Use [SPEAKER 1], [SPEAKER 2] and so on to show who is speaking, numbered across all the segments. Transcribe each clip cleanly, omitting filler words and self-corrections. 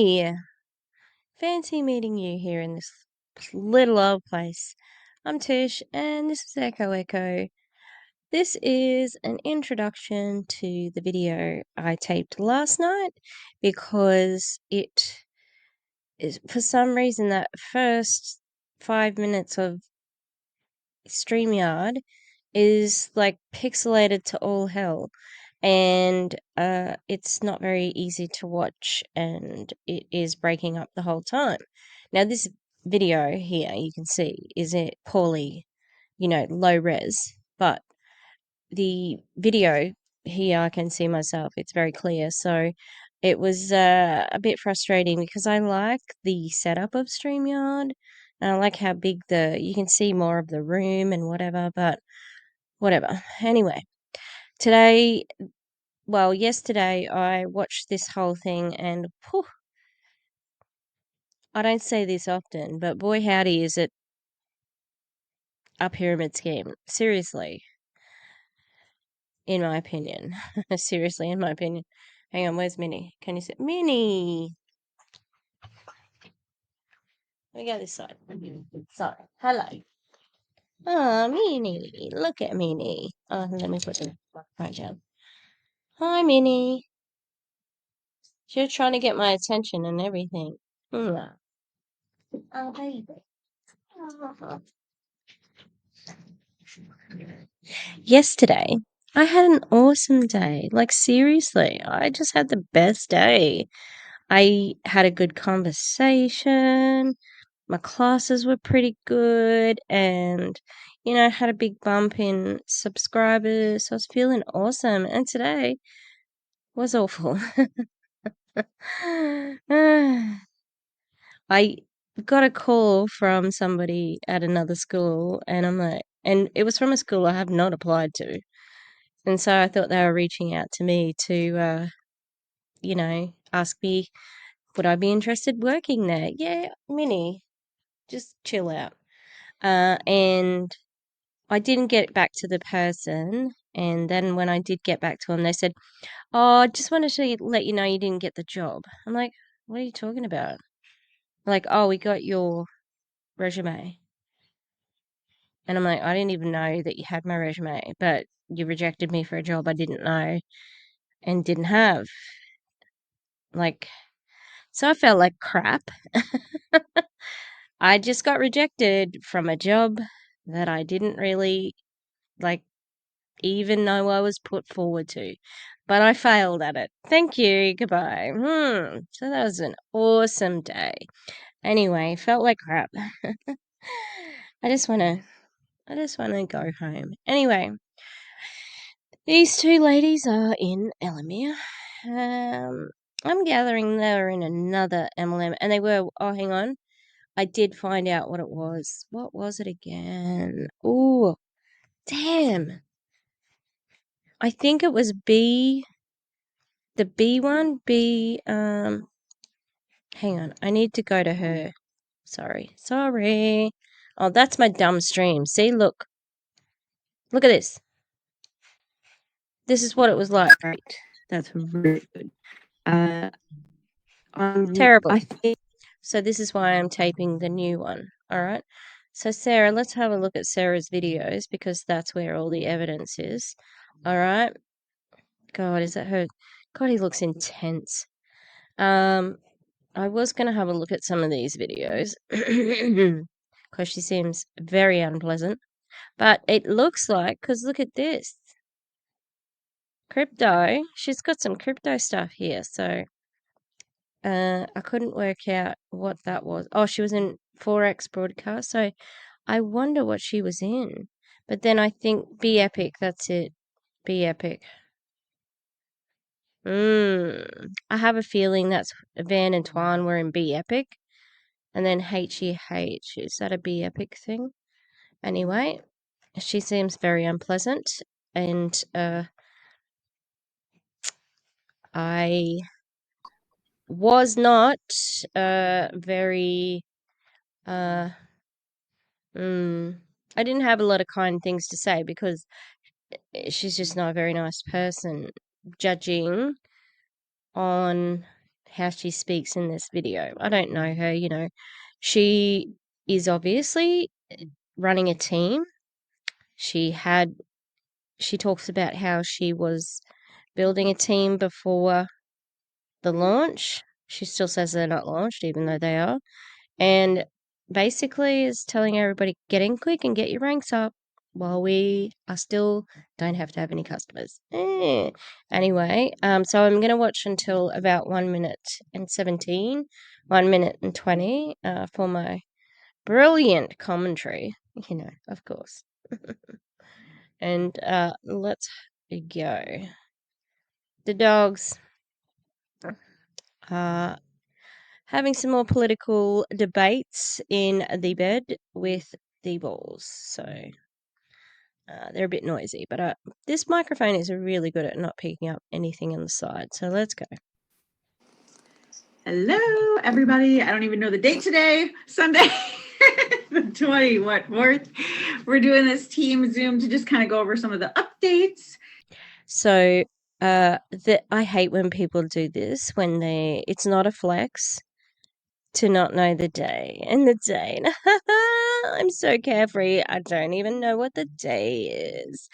[SPEAKER 1] Hey! Fancy meeting you here in this little old place. I'm Tish, and this is Echo Echo. This is an introduction to the video I taped last night because it is, for some reason, that first 5 minutes of StreamYard is like pixelated to all hell, and it's not very easy to watch, and it is breaking up the whole time. Now, this video here, you can see, is it poorly, low res, but the video here, I can see myself, it's very clear. So it was a bit frustrating because I like the setup of StreamYard, and I like how big you can see more of the room and whatever, but whatever. Anyway, yesterday I watched this whole thing, and whew, I don't say this often, but boy howdy is it a pyramid scheme. Seriously, in my opinion. Seriously, in my opinion. Hang on, where's Minnie? Can you see Minnie? Let me go this side. Sorry. Hello. Oh, Minnie. Look at Minnie. Oh, let me put the microphone down. Hi, Minnie. You're trying to get my attention and everything. Mm. Oh, baby. Oh. Yesterday, I had an awesome day. Like, seriously, I just had the best day. I had a good conversation. My classes were pretty good, and had a big bump in subscribers. So I was feeling awesome. And today was awful. I got a call from somebody at another school, and and it was from a school I have not applied to. And so I thought they were reaching out to me to, ask me, would I be interested working there? Yeah, Minnie, just chill out. And I didn't get back to the person. And then when I did get back to them, they said, "Oh, I just wanted to let you know you didn't get the job." I'm like, "What are you talking about?" Like, "Oh, we got your resume." And I'm like, "I didn't even know that you had my resume, but you rejected me for a job I didn't know and didn't have." Like, so I felt like crap. I just got rejected from a job that I didn't really like even know I was put forward to, but I failed at it. Thank you. Goodbye. So that was an awesome day. Anyway, felt like crap. I just want to go home. Anyway, these two ladies are in Elomir. I'm gathering they're in another MLM, and they were. Oh, hang on. I did find out what it was. What was it again? Oh, damn. I think it was B. The B one. Hang on. I need to go to her. Sorry. Oh, that's my dumb stream. See, look. Look at this. This is what it was like. Right. That's really good. Terrible. I think so. This is why I'm taping the new one. All right. So Sarah, let's have a look at Sarah's videos because that's where all the evidence is. All right. God, is that her? God, he looks intense. I was gonna have a look at some of these videos because she seems very unpleasant. But it looks like, because look at this. Crypto. She's got some crypto stuff here. So I couldn't work out what that was. Oh, she was in Forex broadcast. So I wonder what she was in. But then I think Be Epic, that's it. Be Epic. I have a feeling that's Van and Twan were in Be Epic. And then HEH. Is that a Be Epic thing? Anyway, she seems very unpleasant. And I was not very I didn't have a lot of kind things to say because she's just not a very nice person, judging on how she speaks in this video. I don't know her, you know. She is obviously running a team. She talks about how she was building a team before the launch. She still says they're not launched, even though they are. And basically is telling everybody, get in quick and get your ranks up while we are still don't have to have any customers. Anyway, so I'm going to watch until about 1 minute and 17, 1 minute and 20 for my brilliant commentary, you know, of course. And let's go. The dogs are having some more political debates in the bed with the balls. So they're a bit noisy, but this microphone is really good at not picking up anything on the side. So let's go.
[SPEAKER 2] Hello, everybody. I don't even know the date today. Sunday, the 4th. We're doing this team Zoom to just kind of go over some of the updates.
[SPEAKER 1] So I hate when people do this when it's not a flex to not know the day and the date. I'm so carefree. I don't even know what the day is.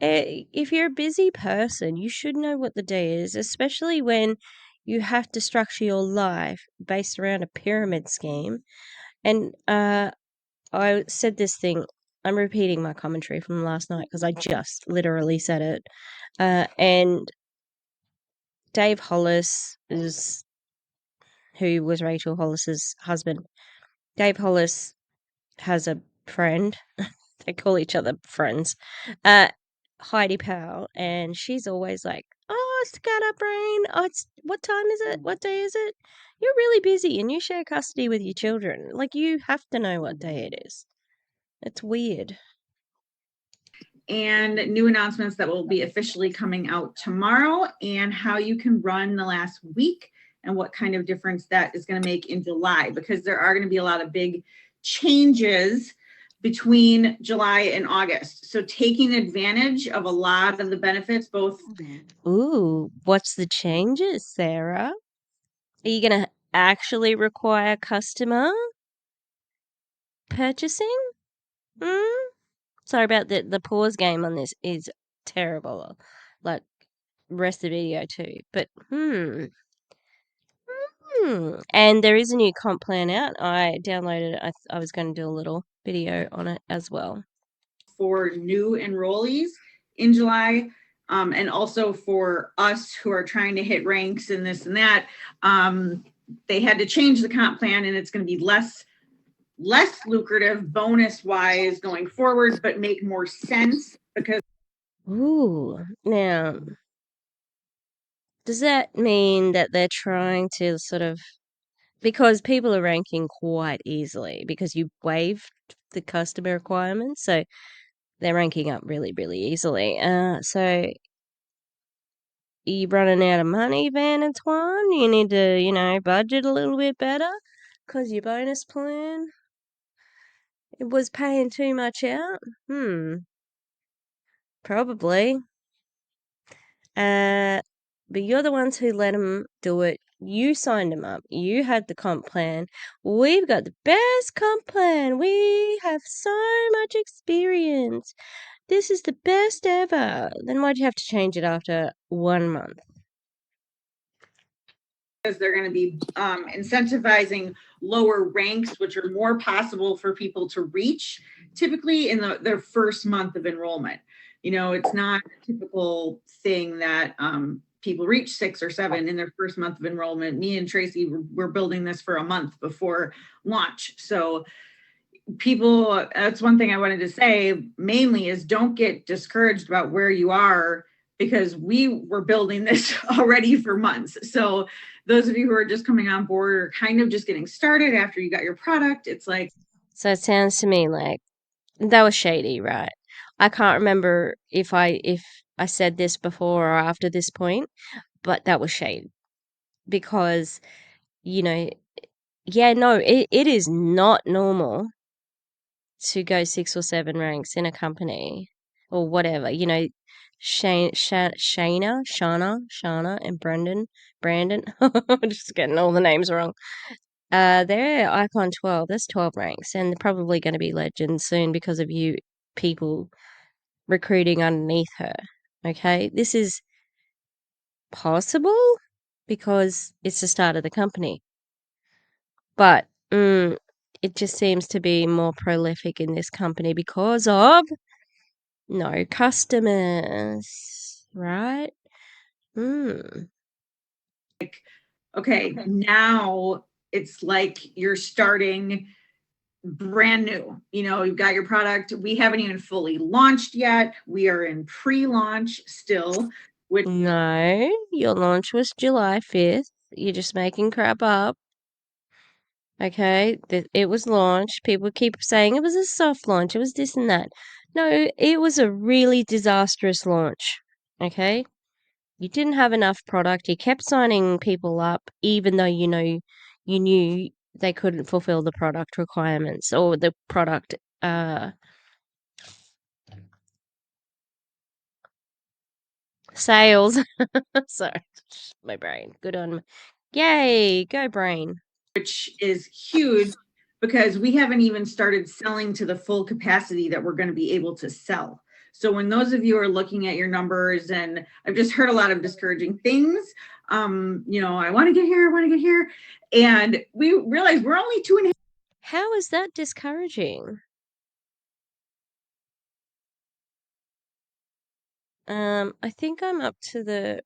[SPEAKER 1] If you're a busy person, you should know what the day is, especially when you have to structure your life based around a pyramid scheme. And I said this thing. I'm repeating my commentary from last night because I just literally said it. And Dave Hollis who was Rachel Hollis's husband. Dave Hollis has a friend. They call each other friends. Heidi Powell, and she's always like, "Oh, scatterbrain. Oh, what time is it? What day is it? You're really busy, and you share custody with your children. Like you have to know what day it is. It's weird."
[SPEAKER 2] And new announcements that will be officially coming out tomorrow, and how you can run the last week and what kind of difference that is going to make in July, because there are going to be a lot of big changes between July and August. So taking advantage of a lot of the benefits, both.
[SPEAKER 1] Ooh, what's the changes, Sarah? Are you going to actually require customer purchasing? Sorry about the pause game on this is terrible. Like, rest of the video too. But, And there is a new comp plan out. I downloaded it. I was going to do a little video on it as well.
[SPEAKER 2] For new enrollees in July, and also for us who are trying to hit ranks and this and that, they had to change the comp plan, and it's going to be less lucrative bonus wise going forward, but make more sense because.
[SPEAKER 1] Ooh, now, does that mean that they're trying to sort of, because people are ranking quite easily because you waived the customer requirements, so they're ranking up really, really easily. So you running out of money, Van and Twan? You need to, budget a little bit better because your bonus plan, it was paying too much out? Probably. But you're the ones who let them do it. You signed them up. You had the comp plan. We've got the best comp plan. We have so much experience. This is the best ever. Then why'd you have to change it after 1 month?
[SPEAKER 2] Because they're going to be incentivizing lower ranks, which are more possible for people to reach typically in their first month of enrollment. It's not a typical thing that people reach 6 or 7 in their first month of enrollment. Me and Tracy were building this for a month before launch. So people, that's one thing I wanted to say mainly, is don't get discouraged about where you are, because we were building this already for months. So those of you who are just coming on board or kind of just getting started after you got your product, it's like.
[SPEAKER 1] So it sounds to me like that was shady, right? I can't remember if I said this before or after this point, but that was shade. Because, yeah, no, it is not normal to go 6 or 7 ranks in a company or whatever, Shana, and Brandon. I'm just getting all the names wrong. They're Icon 12. That's 12 ranks, and they're probably going to be legends soon because of you people recruiting underneath her. Okay, this is possible because it's the start of the company, but it just seems to be more prolific in this company because of no customers, right?
[SPEAKER 2] Okay, now it's like you're starting brand new. You've got your product. We haven't even fully launched yet. We are in pre-launch still, which
[SPEAKER 1] No, your launch was July 5th. You're just making crap up. Okay, it was launched. People keep saying it was a soft launch. It was this and that. No, it was a really disastrous launch. Okay, you didn't have enough product. You kept signing people up, even though you knew they couldn't fulfill the product requirements or the product sales. Sorry, my brain. Good on. Yay, go brain.
[SPEAKER 2] which is huge because we haven't even started selling to the full capacity that we're going to be able to sell. So when those of you are looking at your numbers, and I've just heard a lot of discouraging things, I want to get here, I want to get here. And we realize we're only 2.5.
[SPEAKER 1] How is that discouraging? I think I'm up to the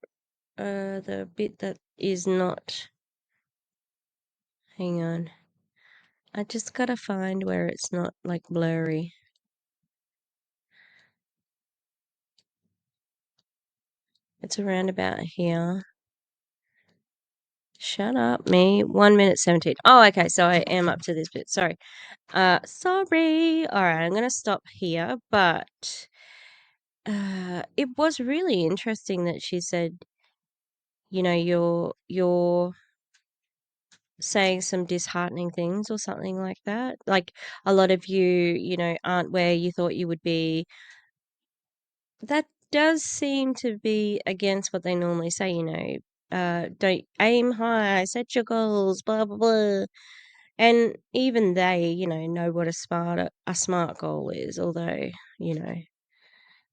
[SPEAKER 1] bit that is not. Hang on. I just gotta find where it's not like blurry. It's around about here. Shut up, me. 1 minute 17. Oh, okay. So I am up to this bit. Sorry. Sorry. All right. I'm gonna stop here. But it was really interesting that she said, you're saying some disheartening things or something like that. Like a lot of you, aren't where you thought you would be. That does seem to be against what they normally say, don't aim high, set your goals, blah blah blah. And even they, know what a smart goal is, although,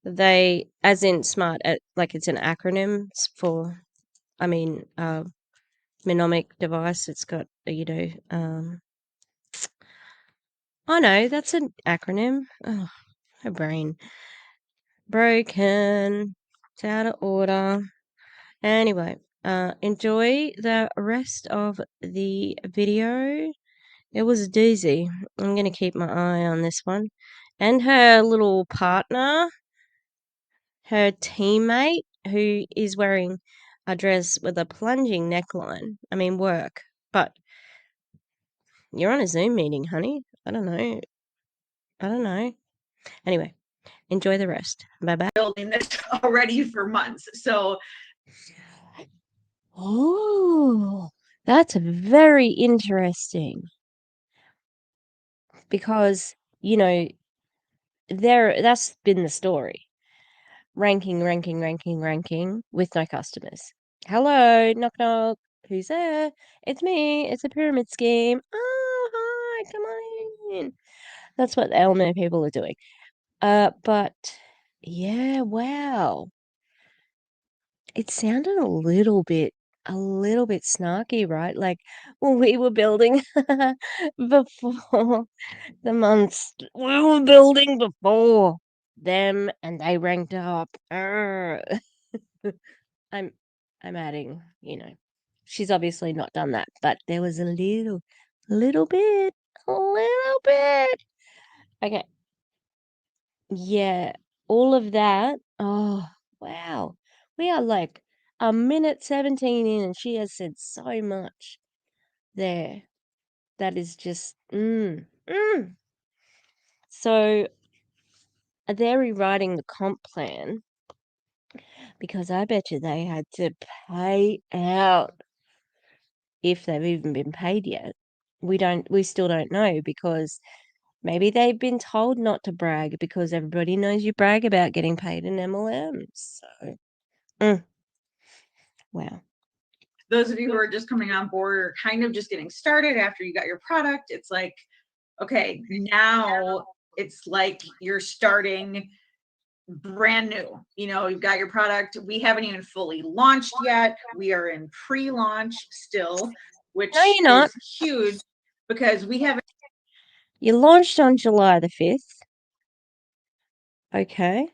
[SPEAKER 1] they as in smart like it's an acronym for I mean mnemonic device. It's got oh no, that's an acronym. Oh, my brain. Broken. It's out of order. Anyway, enjoy the rest of the video. It was a doozy. I'm going to keep my eye on this one. And her little partner, her teammate, who is wearing a dress with a plunging neckline. I mean, work. But you're on a Zoom meeting, honey. I don't know. I don't know. Anyway, enjoy the rest. Bye bye.
[SPEAKER 2] Building this already for months. So
[SPEAKER 1] Oh, that's very interesting because, that's been the story. Ranking with no customers. Hello, knock knock. Who's there? It's me. It's a pyramid scheme. Oh, hi, come on in. That's what the Elomir people are doing. But yeah, wow. It sounded a little bit snarky, right? Like when we were building before we were building before them and they ranked up. I'm I'm adding, she's obviously not done that, but there was a little bit, a little bit. Okay. Yeah, all of that. Oh, wow. We are like a minute 17 in, and she has said so much there. That is just, So they're rewriting the comp plan because I bet you they had to pay out if they've even been paid yet. We still don't know because Maybe they've been told not to brag because everybody knows you brag about getting paid in MLMs. So, wow.
[SPEAKER 2] Those of you who are just coming on board or kind of just getting started after you got your product, it's like, okay, now it's like you're starting brand new. You know, you've got your product. We haven't even fully launched yet. We are in pre-launch still, which
[SPEAKER 1] No, you're not.
[SPEAKER 2] is huge because we haven't.
[SPEAKER 1] You launched on July the 5th. Okay.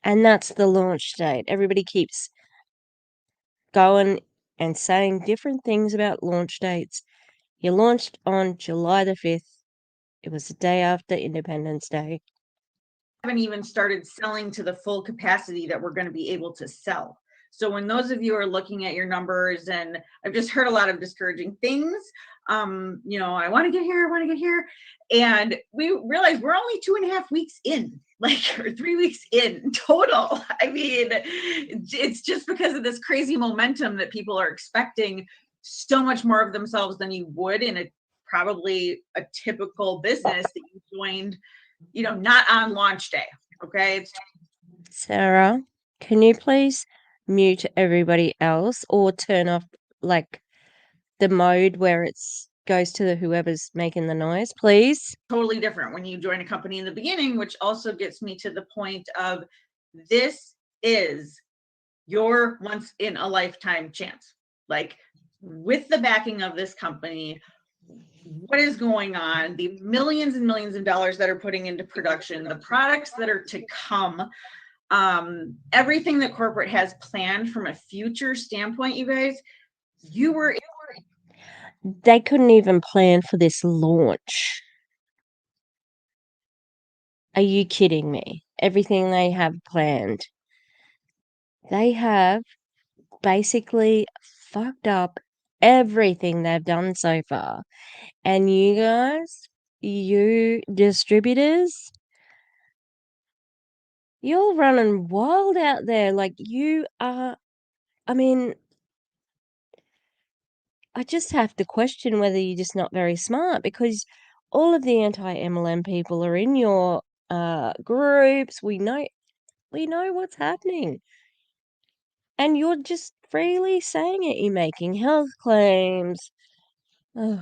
[SPEAKER 1] And that's the launch date. Everybody keeps going and saying different things about launch dates. You launched on July the 5th. It was the day after Independence Day.
[SPEAKER 2] Haven't even started selling to the full capacity that we're going to be able to sell. So when those of you are looking at your numbers, and I've just heard a lot of discouraging things, you know, I want to get here, I want to get here. And we realize we're only 2.5 weeks in, like, or 3 weeks in total. I mean, it's just because of this crazy momentum that people are expecting so much more of themselves than you would in probably a typical business that you joined, you know, not on launch day. Okay.
[SPEAKER 1] Sarah, can you please mute everybody else or turn off like the mode where it's goes to whoever's making the noise, please?
[SPEAKER 2] Totally different when you join a company in the beginning, which also gets me to the point of this is your once in a lifetime chance. Like, with the backing of this company, what is going on, the millions and millions of dollars that are putting into production, the products that are to come, everything that corporate has planned from a future standpoint, you guys,
[SPEAKER 1] they couldn't even plan for this launch. Are you kidding me? Everything they have planned. They have basically fucked up everything they've done so far. And you guys, you distributors, you're running wild out there. Like, you are, I mean, I just have to question whether you're just not very smart, because all of the anti-MLM people are in your groups. We know what's happening. And you're just freely saying it. You're making health claims. Ugh,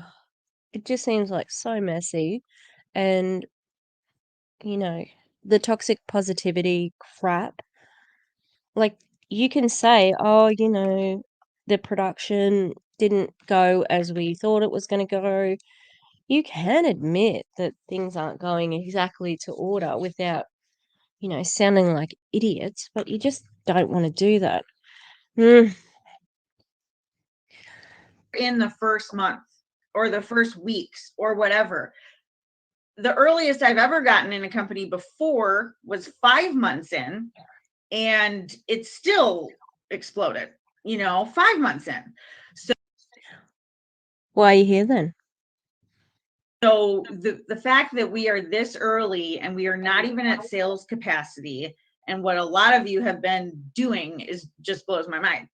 [SPEAKER 1] it just seems like so messy. And, you know, the toxic positivity crap. Like, you can say, oh, you know, the production didn't go as we thought it was going to go. You can admit that things aren't going exactly to order without, you know, sounding like idiots, but you just don't want to do that.
[SPEAKER 2] In the first month or the first weeks or whatever. The earliest I've ever gotten in a company before was 5 months in, and it still exploded, you know, 5 months in. So
[SPEAKER 1] Why are you here then?
[SPEAKER 2] So the fact that we are this early and we are not even at sales capacity, and what a lot of you have been doing is just blows my mind.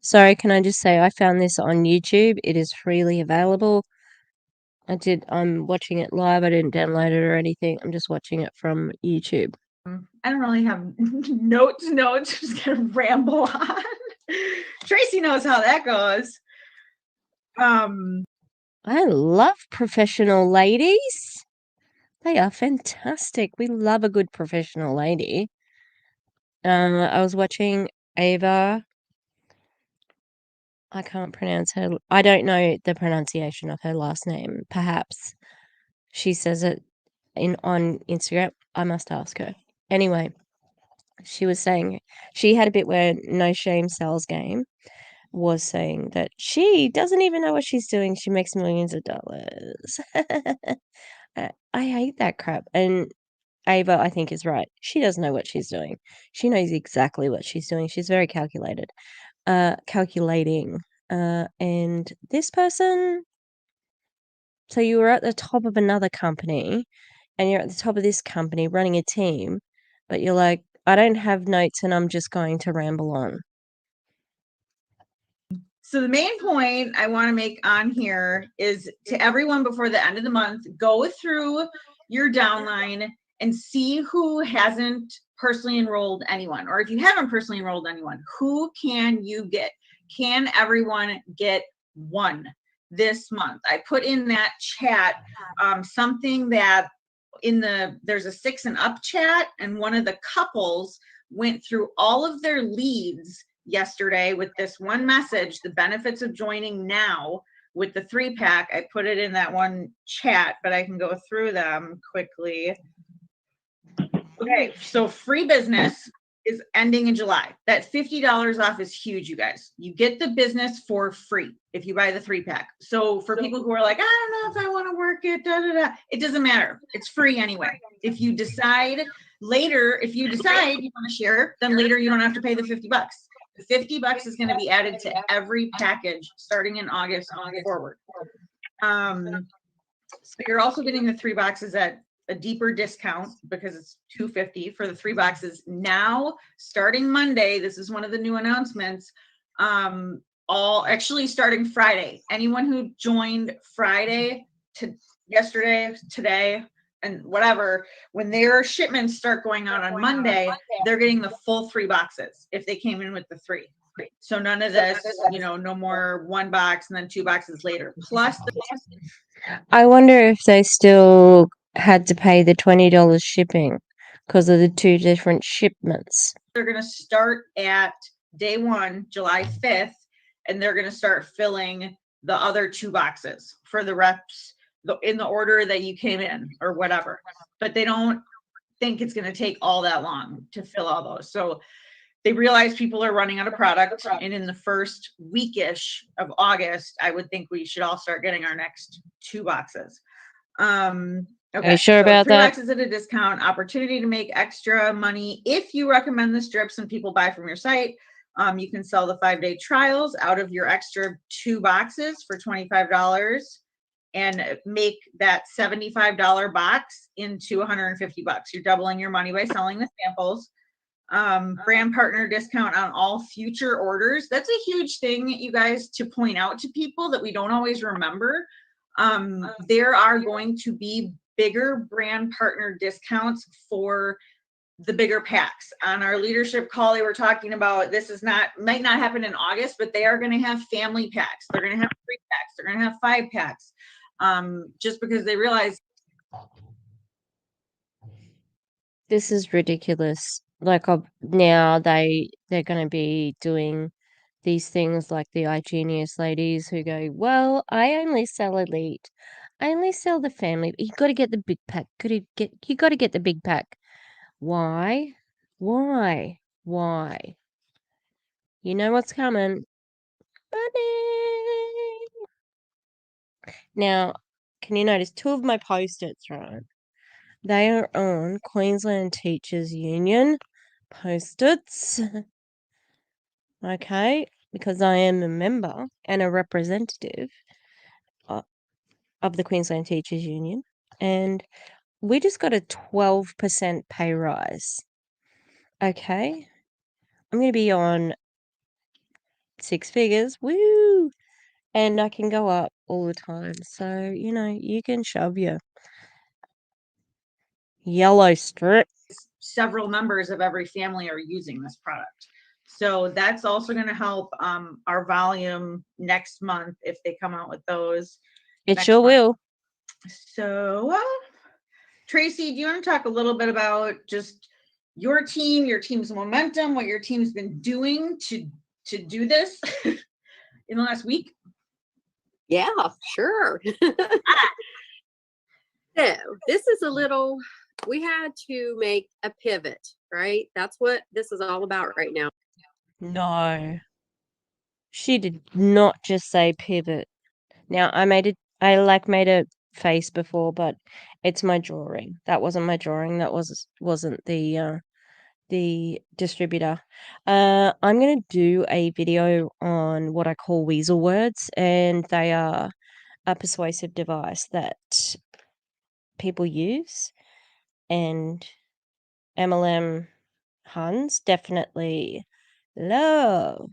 [SPEAKER 1] Sorry, can I just say I found this on YouTube. It is freely available. I'm watching it live. I didn't download it or anything. I'm just watching it from YouTube.
[SPEAKER 2] I don't really have notes. I'm just gonna ramble on. Tracy knows how that goes.
[SPEAKER 1] I love professional ladies. They are fantastic. We love a good professional lady. I was watching Ava. I can't pronounce her. I don't know the pronunciation of her last name. Perhaps she says it on Instagram. I must ask her. Anyway, she was saying she had a bit where No Shame Sells Game was saying that she doesn't even know what she's doing. She makes millions of dollars. I hate that crap. And Ava, I think, is right. She doesn't know what she's doing. She knows exactly what she's doing. She's very calculating. And this person, so you were at the top of another company and you're at the top of this company running a team, but you're like, I don't have notes and I'm just going to ramble on.
[SPEAKER 2] So the main point I want to make on here is to everyone before the end of the month, go through your downline and see who hasn't personally enrolled anyone, or if you haven't personally enrolled anyone, who can you get? Can everyone get one this month? I put in that chat something that there's a 6 and up chat, and one of the couples went through all of their leads yesterday with this one message, the benefits of joining now with the 3-pack. I put it in that one chat, but I can go through them quickly. Okay, so free business is ending in July. That $50 off is huge, you guys. You get the business for free if you buy the 3-pack. So for people who are like, I don't know if I want to work it, it doesn't matter. It's free anyway. If you decide later, if you decide you want to share, then later you don't have to pay the $50. The $50 is going to be added to every package starting in August on forward. So you're also getting the 3 boxes at a deeper discount because it's $250 for the 3 boxes. Now, starting Monday, this is one of the new announcements. All actually starting Friday. Anyone who joined Friday to yesterday, today, and whatever, when their shipments start going out on Monday, they're getting the full 3 boxes if they came in with the 3. So none of this, no more 1 box and then 2 boxes later. Plus,
[SPEAKER 1] I wonder if they still had to pay the $20 shipping because of the 2 different shipments.
[SPEAKER 2] They're going to start at day 1, July 5th, and they're going to start filling the other 2 boxes for the reps in the order that you came in or whatever. But they don't think it's going to take all that long to fill all those. So they realize people are running out of product, and in the first weekish of August, I would think we should all start getting our next 2 boxes. Okay,
[SPEAKER 1] Are you sure
[SPEAKER 2] so
[SPEAKER 1] about
[SPEAKER 2] 3
[SPEAKER 1] that?
[SPEAKER 2] boxes at a discount, opportunity to make extra money. If you recommend the strips and people buy from your site, you can sell the 5-day trials out of your extra 2 boxes for $25 and make that $75 box into $150. You're doubling your money by selling the samples. Brand partner discount on all future orders. That's a huge thing, you guys, to point out to people that we don't always remember. There are going to be bigger brand partner discounts for the bigger packs. On our leadership call, they were talking about might not happen in August, but they are going to have family packs. They're going to have 3 packs. They're going to have 5 packs. Just because they realize
[SPEAKER 1] This is ridiculous. Like now they're going to be doing these things like the iGenius ladies who go, well, I only sell Elite. I only sell the family. You got to get the big pack. You got to get the big pack. Why? Why? Why? You know what's coming. Money. Now, can you notice 2 of my post-its, right? They are on Queensland Teachers Union post-its. Okay, because I am a member and a representative of the Queensland Teachers Union, and we just got a 12% pay rise. Okay, I'm going to be on 6 figures, woo, and I can go up all the time. So, you can shove your yellow strip.
[SPEAKER 2] several members of every family are using this product. So that's also going to help our volume next month if they come out with those.
[SPEAKER 1] It sure will.
[SPEAKER 2] So, Tracy, do you want to talk a little bit about just your team's momentum, what your team's been doing to do this in the last week?
[SPEAKER 3] Yeah, sure. So this is we had to make a pivot, right? That's what this is all about right now.
[SPEAKER 1] No. She did not just say pivot. Now I made a face before, but it's my drawing. That wasn't my drawing. That wasn't the distributor. I'm gonna do a video on what I call weasel words, and they are a persuasive device that people use, and MLM Huns definitely love.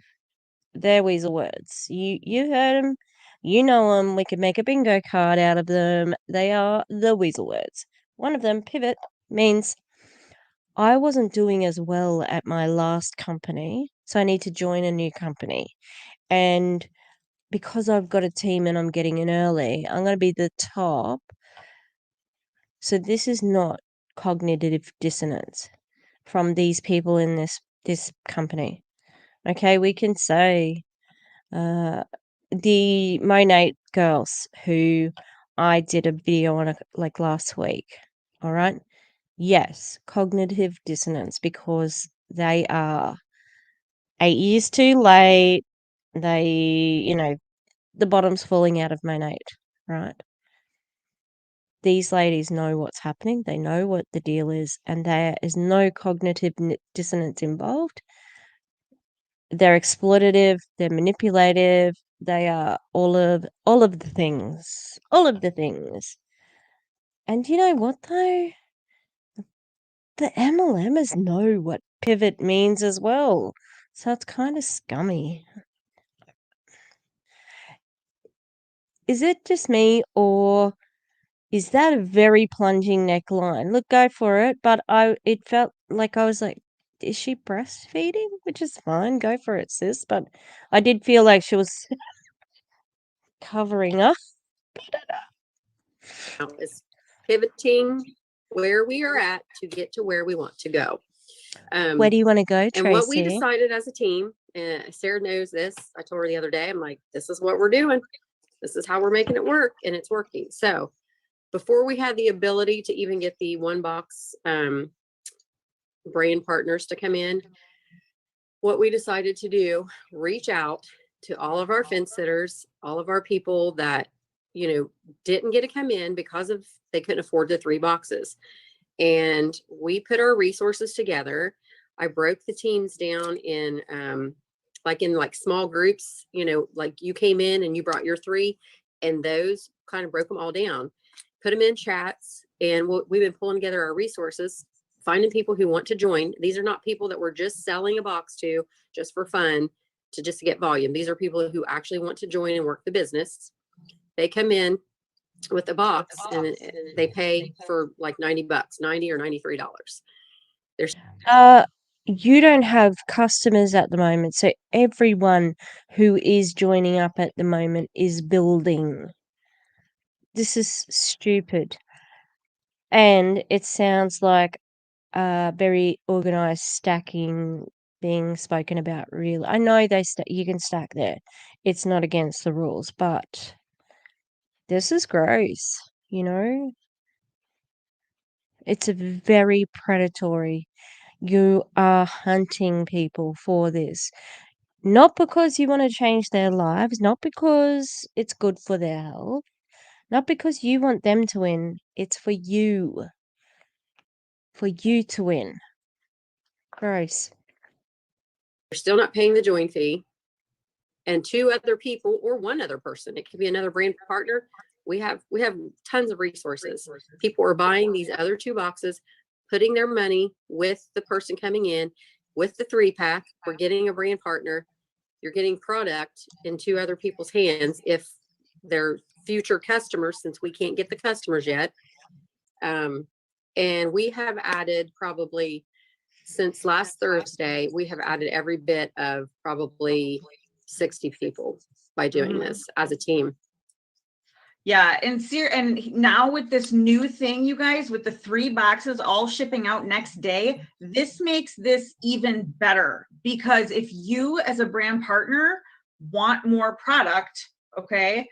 [SPEAKER 1] They're weasel words. You heard them. You know them. We could make a bingo card out of them. They are the weasel words. One of them, pivot, means I wasn't doing as well at my last company, so I need to join a new company. And because I've got a team and I'm getting in early, I'm going to be the top. So this is not cognitive dissonance from these people in this company. Okay, we can say the Monate girls who I did a video on like last week. All right. Yes, cognitive dissonance because they are 8 years too late. They, the bottom's falling out of Monate, right? These ladies know what's happening. They know what the deal is, and there is no cognitive dissonance involved. They're exploitative, they're manipulative, they are all of the things. All of the things. And you know what though? The MLMers know what pivot means as well. So it's kind of scummy. Is it just me, or is that a very plunging neckline? Look, go for it. But it felt like I was like, is she breastfeeding? Which is fine, go for it, sis. But I did feel like she was covering up.
[SPEAKER 3] Is pivoting where we are at to get to where we want to go.
[SPEAKER 1] Where do you want to go,
[SPEAKER 3] And what we
[SPEAKER 1] Tracy?
[SPEAKER 3] decided as a team, and Sarah knows this, I told her the other day, I'm like, this is what we're doing. This is how we're making it work, and it's working. So before we had the ability to even get the one box brand partners to come in, what we decided to do, reach out to all of our fence sitters, all of our people that, didn't get to come in because of they couldn't afford the 3 boxes. And we put our resources together. I broke the teams down in like small groups, like you came in and you brought your 3, and those kind of broke them all down, put them in chats. And we've been pulling together our resources, finding people who want to join. These are not people that we're just selling a box to just for fun, to just get volume. These are people who actually want to join and work the business. They come in with a box and they pay for like $90, $90 or $93.
[SPEAKER 1] You don't have customers at the moment, so everyone who is joining up at the moment is building. This is stupid. And it sounds like very organized stacking being spoken about. Really, I know you can stack there. It's not against the rules, but this is gross. It's a very predatory. You are hunting people for this. Not because you want to change their lives, not because it's good for their health, not because you want them to win. It's for you. For you to win. Gross.
[SPEAKER 3] They're still not paying the join fee. And 2 other people or 1 other person, it could be another brand partner. We have tons of resources. People are buying these other 2 boxes, putting their money with the person coming in with the 3-pack. We're getting a brand partner. You're getting product in 2 other people's hands if they're future customers, since we can't get the customers yet. And we have added probably since last Thursday, we have added every bit of probably 60 people by doing this as a team.
[SPEAKER 2] Yeah, and now with this new thing, you guys, with the 3 boxes all shipping out next day, this makes this even better, because if you as a brand partner want more product, okay,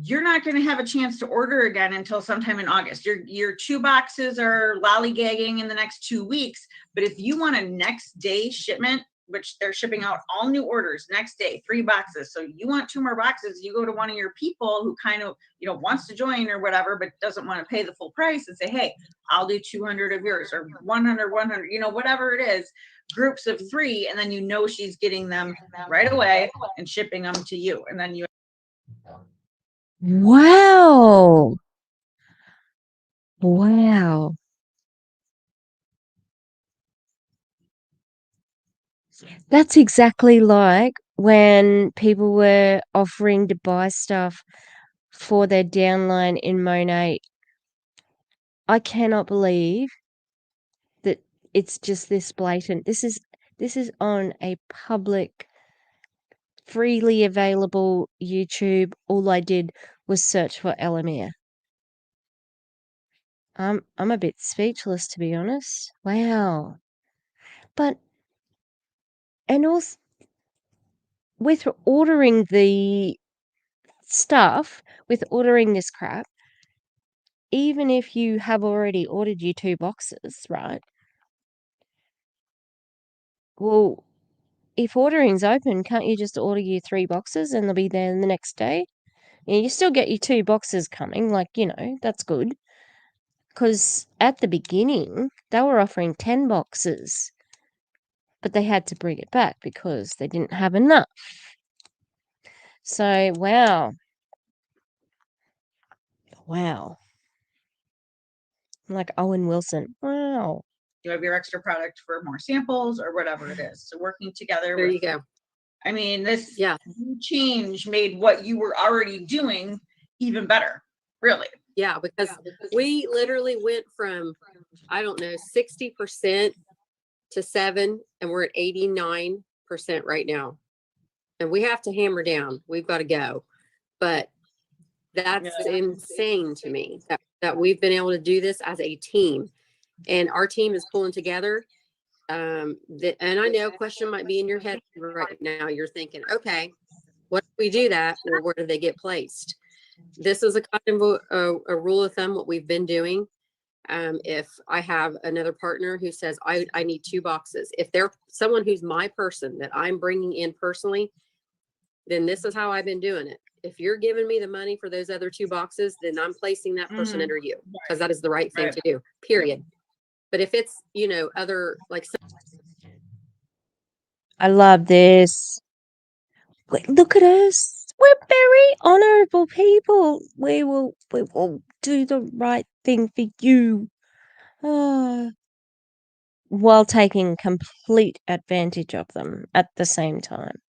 [SPEAKER 2] you're not going to have a chance to order again until sometime in August. Your 2 boxes are lollygagging in the next 2 weeks, but if you want a next day shipment, which they're shipping out all new orders next day, 3 boxes. So you want 2 more boxes, you go to one of your people who kind of, wants to join or whatever, but doesn't want to pay the full price, and say, hey, I'll do 200 of yours, or 100, whatever it is, groups of 3. And then, she's getting them right away and shipping them to you. And then
[SPEAKER 1] Wow. Wow. That's exactly like when people were offering to buy stuff for their downline in Monet. I cannot believe that it's just this blatant. This is on a public, freely available YouTube. All I did was search for Elomir. I'm a bit speechless, to be honest. Wow. But and also with ordering the stuff, with ordering this crap, even if you have already ordered your 2 boxes, right? Well, if ordering's open, can't you just order your 3 boxes and they'll be there the next day? Yeah, you still get your 2 boxes coming, like, that's good. Because at the beginning, they were offering 10 boxes, but they had to bring it back because they didn't have enough. So, wow. Wow. Like Owen Wilson. Wow.
[SPEAKER 2] You have your extra product for more samples or whatever it is. So working together.
[SPEAKER 3] There you go.
[SPEAKER 2] I mean, this
[SPEAKER 3] Yeah.
[SPEAKER 2] change made what you were already doing even better, really.
[SPEAKER 3] Yeah, because we literally went from, I don't know, 60% to 7, and we're at 89% right now. And we have to hammer down. We've got to go. But that's insane to me that we've been able to do this as a team. And our team is pulling together. And I know a question might be in your head right now. You're thinking, okay, what if we do that? Or where do they get placed? This is a kind of a rule of thumb, what we've been doing. If I have another partner who says, I need 2 boxes, if they're someone who's my person that I'm bringing in personally, then this is how I've been doing it. If you're giving me the money for those other 2 boxes, then I'm placing that person under you, because that is the right thing to do, period. But if it's, other, like,
[SPEAKER 1] I love this. Look at us. We're very honorable people. We will do the right thing for you. While taking complete advantage of them at the same time.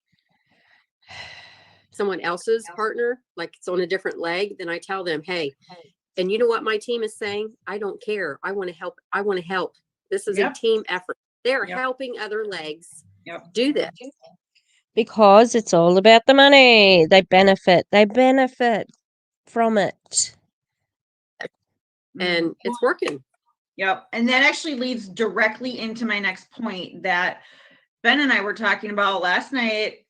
[SPEAKER 3] someone else's partner, like it's on a different leg, then I tell them, hey, and you know what my team is saying? I don't care. I want to help. I want to help. This is a team effort. They're helping other legs do this.
[SPEAKER 1] Because it's all about the money. They benefit from it.
[SPEAKER 3] And it's working.
[SPEAKER 2] Yep. And that actually leads directly into my next point that Ben and I were talking about last night.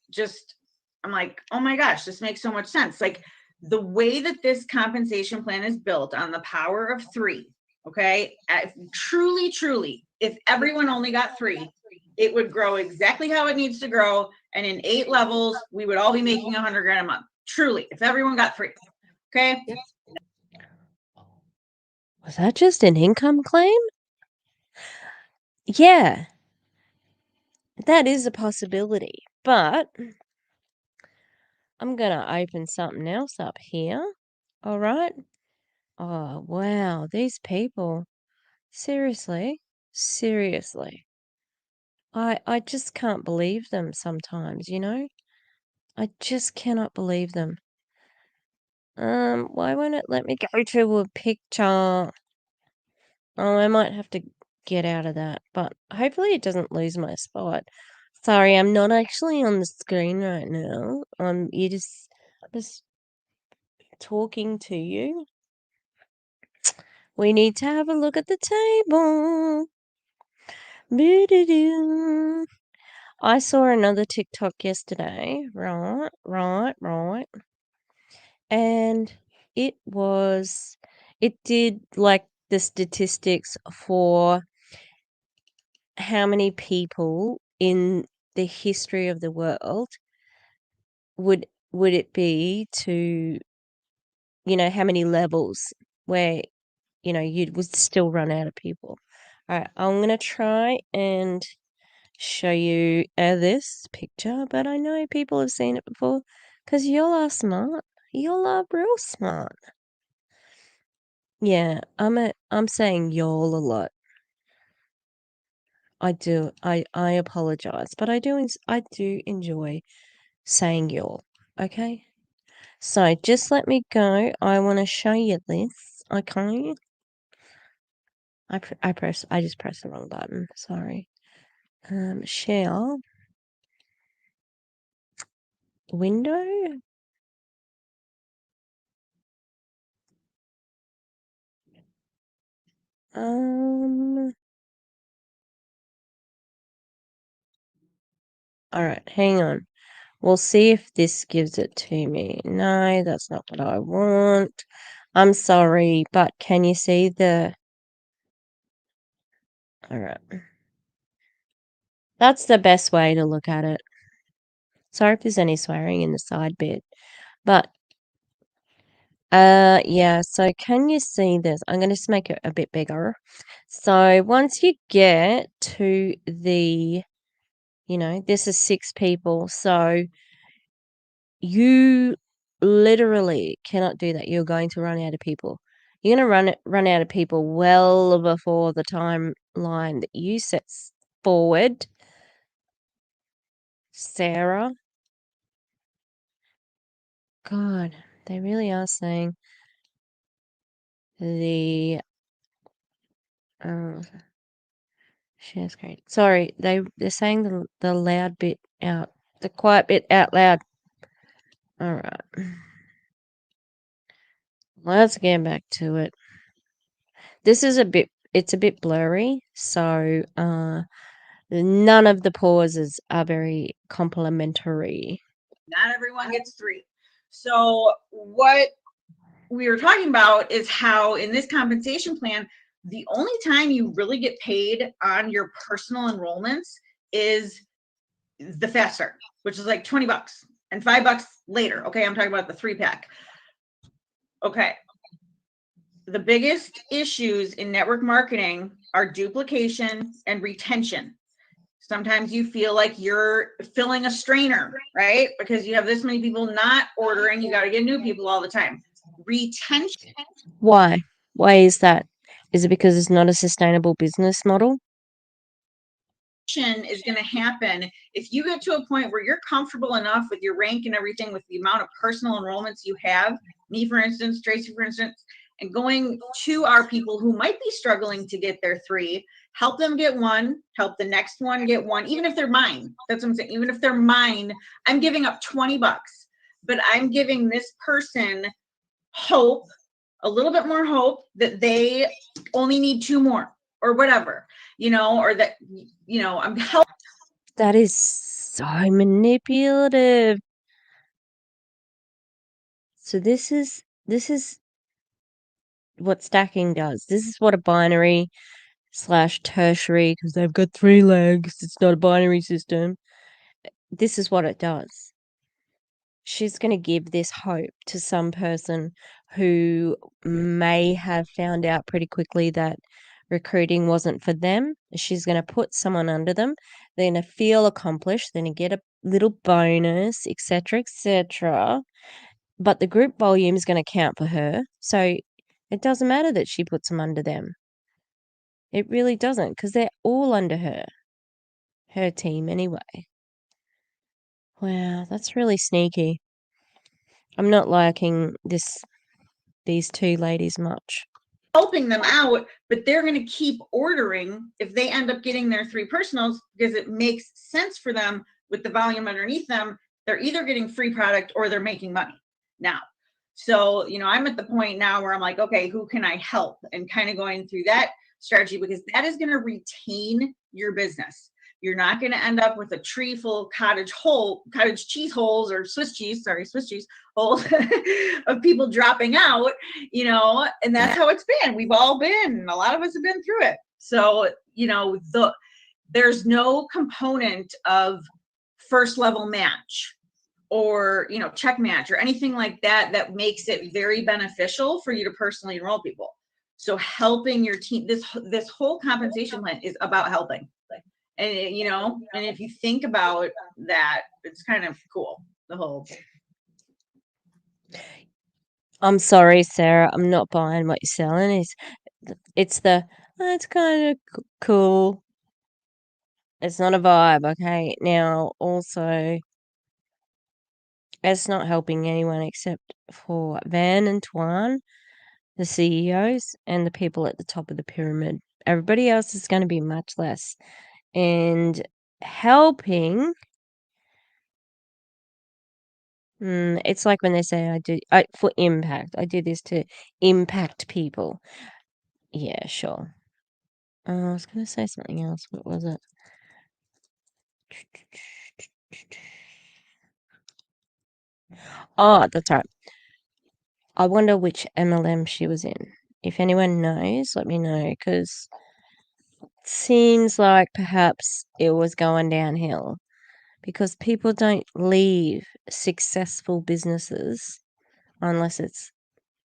[SPEAKER 2] I'm like, oh my gosh, this makes so much sense. Like, the way that this compensation plan is built on the power of 3, okay? Truly, if everyone only got 3, it would grow exactly how it needs to grow. And in 8 levels, we would all be making $100,000 a month. Truly, if everyone got 3, okay?
[SPEAKER 1] Was that just an income claim? Yeah. That is a possibility. But I'm going to open something else up here. All right. Oh, wow. These people. Seriously. I just can't believe them sometimes, I just cannot believe them. Why won't it let me go to a picture? Oh, I might have to get out of that, but hopefully it doesn't lose my spot. Sorry, I'm not actually on the screen right now. You just talking to you. We need to have a look at the table. Boo-doo-doo. I saw another TikTok yesterday, right, and it did like the statistics for how many people in the history of the world would it be to, how many levels where, you would still run out of people. All right, I'm going to try and show you this picture, but I know people have seen it before because y'all are smart. Y'all are real smart. Yeah, I'm saying y'all a lot. I do. I apologize, but I do enjoy saying y'all. Okay? So just let me go. I want to show you this. Okay? I just pressed the wrong button. Sorry. Share window. All right, hang on. We'll see if this gives it to me. No, that's not what I want. I'm sorry, but can you see the... All right. That's the best way to look at it. Sorry if there's any swearing in the side bit, but yeah, so can you see this? I'm going to make it a bit bigger. So once you get to the, this is 6 people. So you literally cannot do that. You're going to run out of people. You're going to run out of people well before the timeline that you set forward, Sarah. God, they really are saying the share screen. Sorry, they're saying the loud bit out, the quiet bit out loud. All right, let's get back to it. This is it's a bit blurry, so none of the pauses are very complimentary.
[SPEAKER 2] Not everyone gets 3. So what we were talking about is how in this compensation plan, the only time you really get paid on your personal enrollments is the fast start, which is like $20 and $5 later. Okay, I'm talking about the 3-pack. Okay. The biggest issues in network marketing are duplication and retention. Sometimes you feel like you're filling a strainer, right? Because you have this many people not ordering, you got to get new people all the time. Retention.
[SPEAKER 1] Why? Why is that? Is it because it's not a sustainable business model?
[SPEAKER 2] Is going to happen if you get to a point where you're comfortable enough with your rank and everything, with the amount of personal enrollments you have. Me, for instance, Tracy, for instance, and going to our people who might be struggling to get their 3, help them get 1, help the next one get 1, even if they're mine. That's what I'm saying. Even if they're mine, I'm giving up $20, but I'm giving this person hope, a little bit more hope that they only need 2 more or whatever, or that, I'm helping.
[SPEAKER 1] That is so manipulative. So this is what stacking does. This is what a binary / tertiary, because they've got 3 legs. It's not a binary system. This is what it does. She's going to give this hope to some person who may have found out pretty quickly that recruiting wasn't for them. She's going to put someone under them. They're going to feel accomplished. They're going to get a little bonus, etc., etc. But the group volume is going to count for her. So it doesn't matter that she puts them under them. It really doesn't, because they're all under her team anyway. Wow, that's really sneaky. I'm not liking these 2 ladies much.
[SPEAKER 2] Helping them out, but they're going to keep ordering if they end up getting their 3 personals, because it makes sense for them with the volume underneath them. They're either getting free product or they're making money now. So, I'm at the point now where I'm like, okay, who can I help? And kind of going through that strategy, because that is going to retain your business. You're not going to end up with a tree full of cottage cheese holes, or Swiss cheese holes of people dropping out, and that's how it's been. We've all been, a lot of us have been through it. So, there's no component of first level match or, check match or anything like that that makes it very beneficial for you to personally enroll people. So helping your team, this whole compensation plan is about helping. And, and if you think about that, it's kind of cool, the whole.
[SPEAKER 1] I'm sorry, Sarah. I'm not buying what you're selling. It's kind of cool. It's not a vibe, okay? Now, also, it's not helping anyone except for Van and Tuan, the CEOs, and the people at the top of the pyramid. Everybody else is going to be much less. And helping, it's like when they say for impact. I do this to impact people. Yeah, sure. I was going to say something else. What was it? Oh, that's right. I wonder which MLM she was in. If anyone knows, let me know, because seems like perhaps it was going downhill because people don't leave successful businesses unless it's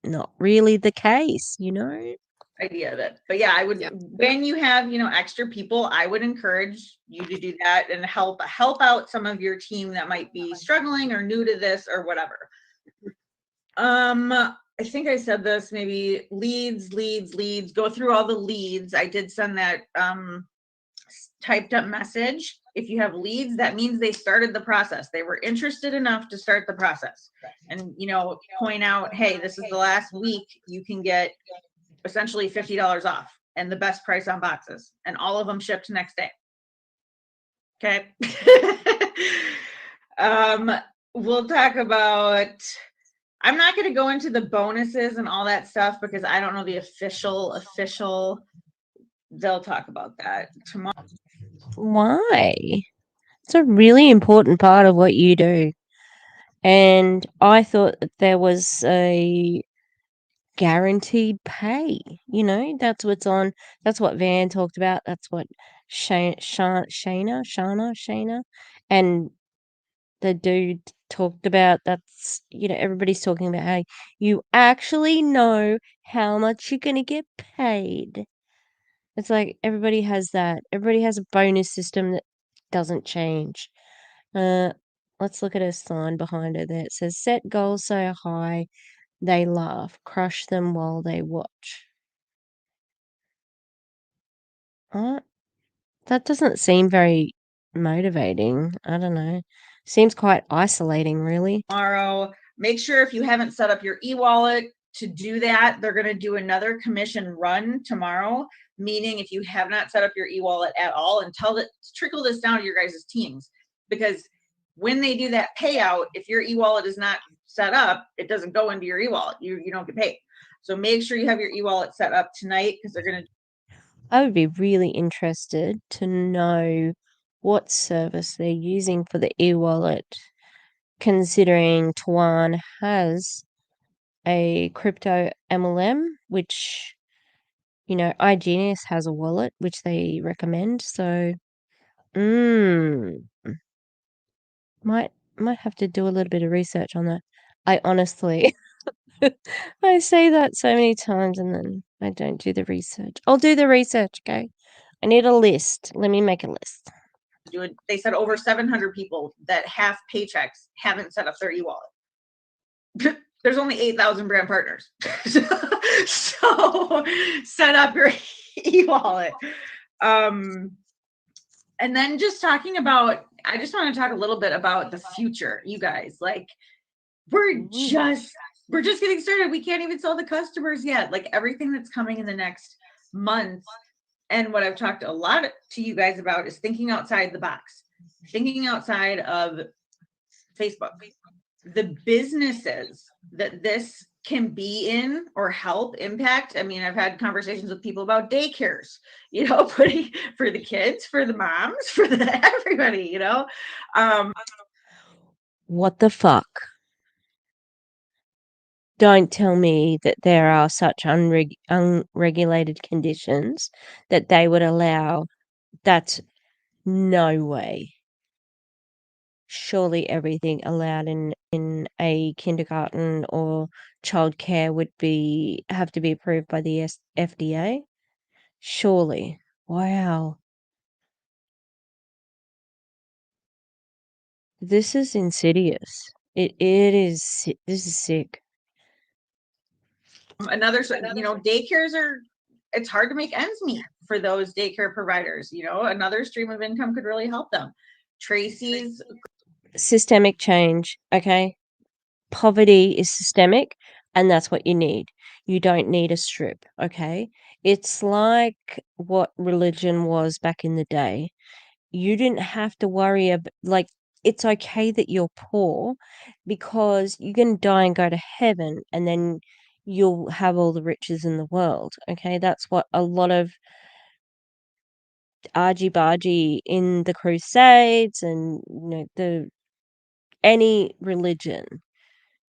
[SPEAKER 1] not really the case, you know?
[SPEAKER 2] Idea of it. But yeah, I would, when you have, extra people, I would encourage you to do that and help out some of your team that might be struggling or new to this or whatever. I think I said this, maybe leads, go through all the leads. I did send that typed up message. If you have leads, that means they started the process. They were interested enough to start the process, and point out, hey, this is the last week you can get essentially $50 off and the best price on boxes, and all of them shipped next day. Okay. We'll talk about, I'm not going to go into the bonuses and all that stuff because I don't know the official, they'll talk about that tomorrow.
[SPEAKER 1] Why? It's a really important part of what you do. And I thought that there was a guaranteed pay. That's what's on. That's what Van talked about. That's what Shana, and the dude talked about. That's, everybody's talking about how you actually know how much you're going to get paid. It's like everybody has that. Everybody has a bonus system that doesn't change. Let's look at a sign behind her there. It says, set goals so high they laugh, crush them while they watch. That doesn't seem very motivating. I don't know. Seems quite isolating, really.
[SPEAKER 2] Tomorrow, make sure if you haven't set up your e-wallet to do that. They're going to do another commission run tomorrow, meaning if you have not set up your e-wallet at all, and trickle this down to your guys' teams, because when they do that payout, if your e-wallet is not set up, it doesn't go into your e-wallet. You don't get paid. So make sure you have your e-wallet set up tonight, because they're going to.
[SPEAKER 1] I would be really interested to know what service they're using for the e-wallet, considering Tuan has a crypto MLM, which, iGenius has a wallet, which they recommend. So, might have to do a little bit of research on that. I honestly, I say that so many times and then I don't do the research. I'll do the research, okay? I need a list. Let me make a list.
[SPEAKER 2] They said over 700 people that have paychecks haven't set up their e-wallet. There's only 8,000 brand partners. So set up your e-wallet. And then just talking about, I just want to talk a little bit about the future, you guys. Like, we're just getting started. We can't even sell the customers yet. Like, everything that's coming in the next month. And what I've talked a lot to you guys about is thinking outside the box, thinking outside of Facebook. The businesses that this can be in or help impact. I mean, I've had conversations with people about daycares, putting for the kids, for the moms, for everybody,
[SPEAKER 1] What the fuck? Don't tell me that there are such unregulated conditions that they would allow. That's no way. Surely everything allowed in a kindergarten or childcare would have to be approved by the FDA. Surely. Wow. This is insidious. It is. This is sick.
[SPEAKER 2] Another, daycares it's hard to make ends meet for those daycare providers. Another stream of income could really help them. Tracy's
[SPEAKER 1] systemic change. Okay. poverty is systemic, and that's what you need. You don't need a strip, okay? It's like what religion was back in the day. You didn't have to worry about, like, it's okay that you're poor because you can die and go to heaven, and then you'll have all the riches in the world, okay? That's what a lot of argy-bargy in the Crusades and, any religion,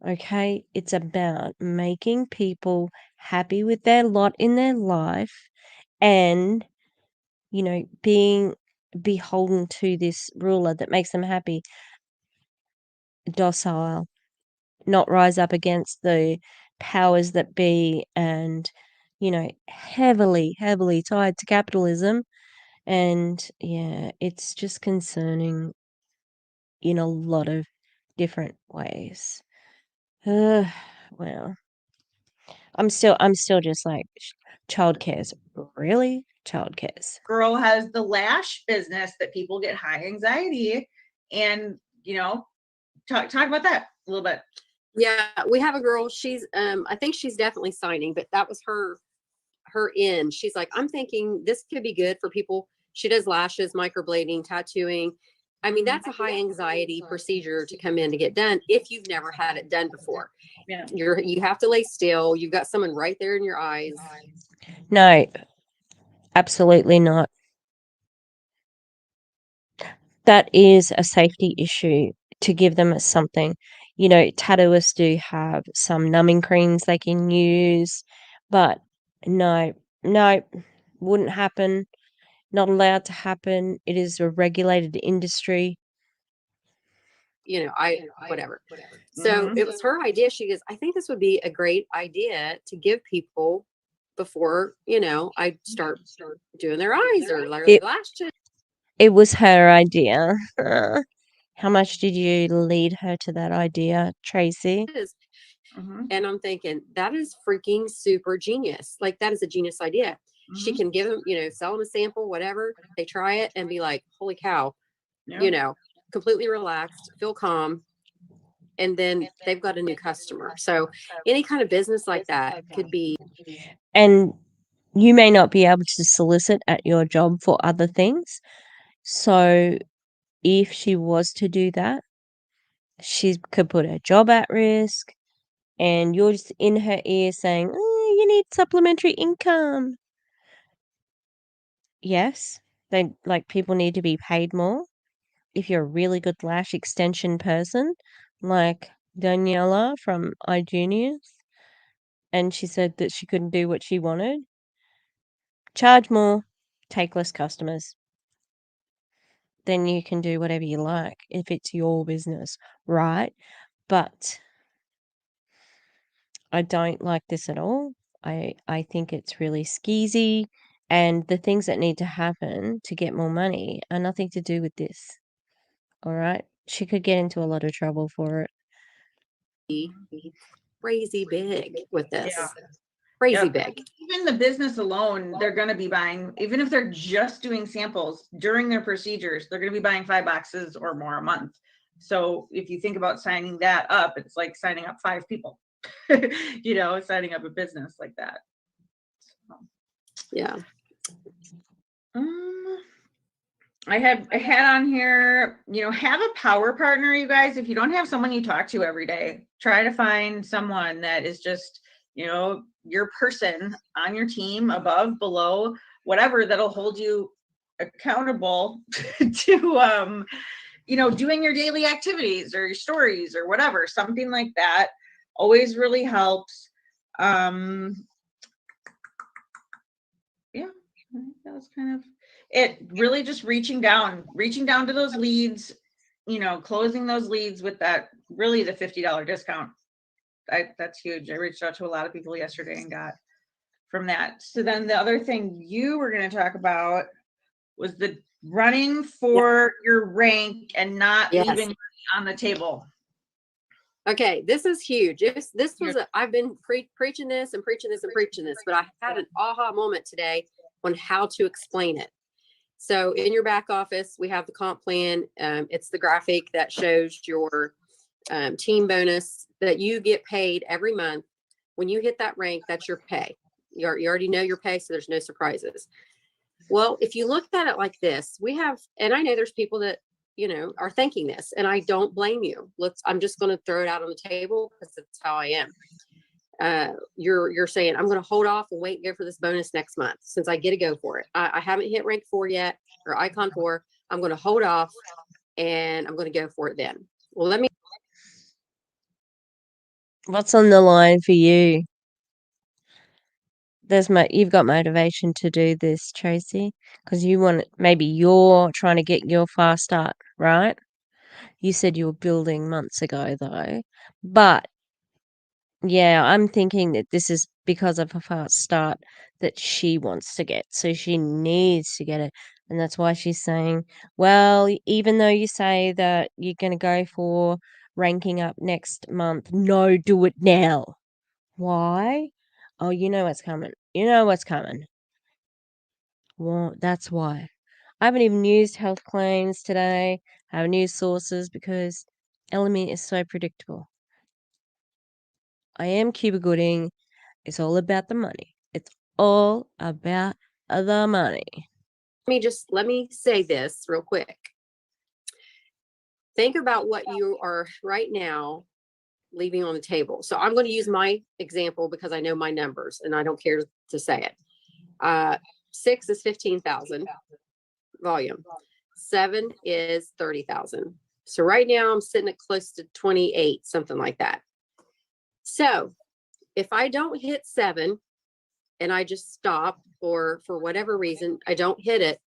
[SPEAKER 1] okay? It's about making people happy with their lot in their life and, being beholden to this ruler that makes them happy, docile, not rise up against the powers that be and, heavily, heavily tied to capitalism. And yeah, it's just concerning in a lot of different ways. Well, I'm still just like, childcare's really childcare's.
[SPEAKER 2] Girl has the lash business that people get high anxiety, and talk about that a little bit.
[SPEAKER 3] Yeah, we have a girl. She's I think she's definitely signing, but that was her in. She's like, I'm thinking this could be good for people. She does lashes, microblading, tattooing. I mean, that's a high anxiety procedure to come in to get done if you've never had it done before.
[SPEAKER 2] Yeah.
[SPEAKER 3] You have to lay still. You've got someone right there in your eyes.
[SPEAKER 1] No, absolutely not. That is a safety issue to give them something. Tattooists do have some numbing creams they can use, but no, no, wouldn't happen. Not allowed to happen. It is a regulated industry.
[SPEAKER 3] Whatever. So it was her idea. She goes, I think this would be a great idea to give people before, I start doing their eyes or their lashes.
[SPEAKER 1] It was her idea. How much did you lead her to that idea, Tracy?
[SPEAKER 3] And I'm thinking, that is freaking super genius. Like, that is a genius idea. She can give them, sell them a sample, whatever. They try it and be like, holy cow, completely relaxed, feel calm. And then they've got a new customer. So any kind of business like that could be.
[SPEAKER 1] And you may not be able to solicit at your job for other things. So if she was to do that, she could put her job at risk, and you're just in her ear saying, "Oh, you need supplementary income." Yes, people need to be paid more. If you're a really good lash extension person, like Daniela from iGenius, and she said that she couldn't do what she wanted, charge more, take less customers. Then you can do whatever you like if it's your business, right? But I don't like this at all. I think it's really skeezy, and the things that need to happen to get more money are nothing to do with this. All right? She could get into a lot of trouble for it.
[SPEAKER 3] Crazy big with this.
[SPEAKER 2] Yeah.
[SPEAKER 3] Crazy big.
[SPEAKER 2] Even the business alone, they're going to be buying, even if they're just doing samples during their procedures, they're going to be buying 5 boxes or more a month. So if you think about signing that up, it's like signing up 5 people, signing up a business like that. So.
[SPEAKER 3] Yeah.
[SPEAKER 2] I had on here, have a power partner, you guys. If you don't have someone you talk to every day, try to find someone that is just, your person on your team, above, below, whatever, that'll hold you accountable to, doing your daily activities or your stories or whatever, something like that always really helps. Yeah, that was kind of it. Really just reaching down to those leads, closing those leads with that, really the $50 discount. That's huge. I reached out to a lot of people yesterday and got from that. So then the other thing you were going to talk about was the running for your rank and not leaving on the table.
[SPEAKER 3] Okay, this is huge. This was I've been preaching this, but I had an aha moment today on how to explain it. So in your back office, we have the comp plan. It's the graphic that shows your team bonus that you get paid every month. When you hit that rank, that's your pay. You already know your pay, so there's no surprises. Well, if you look at it like this, we have, and I know there's people that, you know, are thinking this, and I don't blame you. I'm just going to throw it out on the table because that's how I am. You're saying, I'm going to hold off and wait and go for this bonus next month since I get to go for it. I haven't hit rank 4 yet, or icon 4. I'm going to hold off and I'm going to go for it then. Well, let me.
[SPEAKER 1] What's on the line for you? You've got motivation to do this, Tracy, because maybe you're trying to get your fast start, right? You said you were building months ago, though. But yeah, I'm thinking that this is because of a fast start that she wants to get. So she needs to get it. And that's why she's saying, well, even though you say that you're going to go for ranking up next month, no, do it now. Why? Oh, you know what's coming. You know what's coming. Well, that's why. I haven't even used health claims today. I haven't used sources because Elomir is so predictable. I am Cuba Gooding. It's all about the money. It's all about the money.
[SPEAKER 3] Let me say this real quick. Think about what you are right now leaving on the table. So I'm going to use my example because I know my numbers and I don't care to say it. 6 is 15,000 volume. 7 is 30,000. So right now I'm sitting at close to 28, something like that. So if I don't hit 7 and I just stop, or for whatever reason, I don't hit it,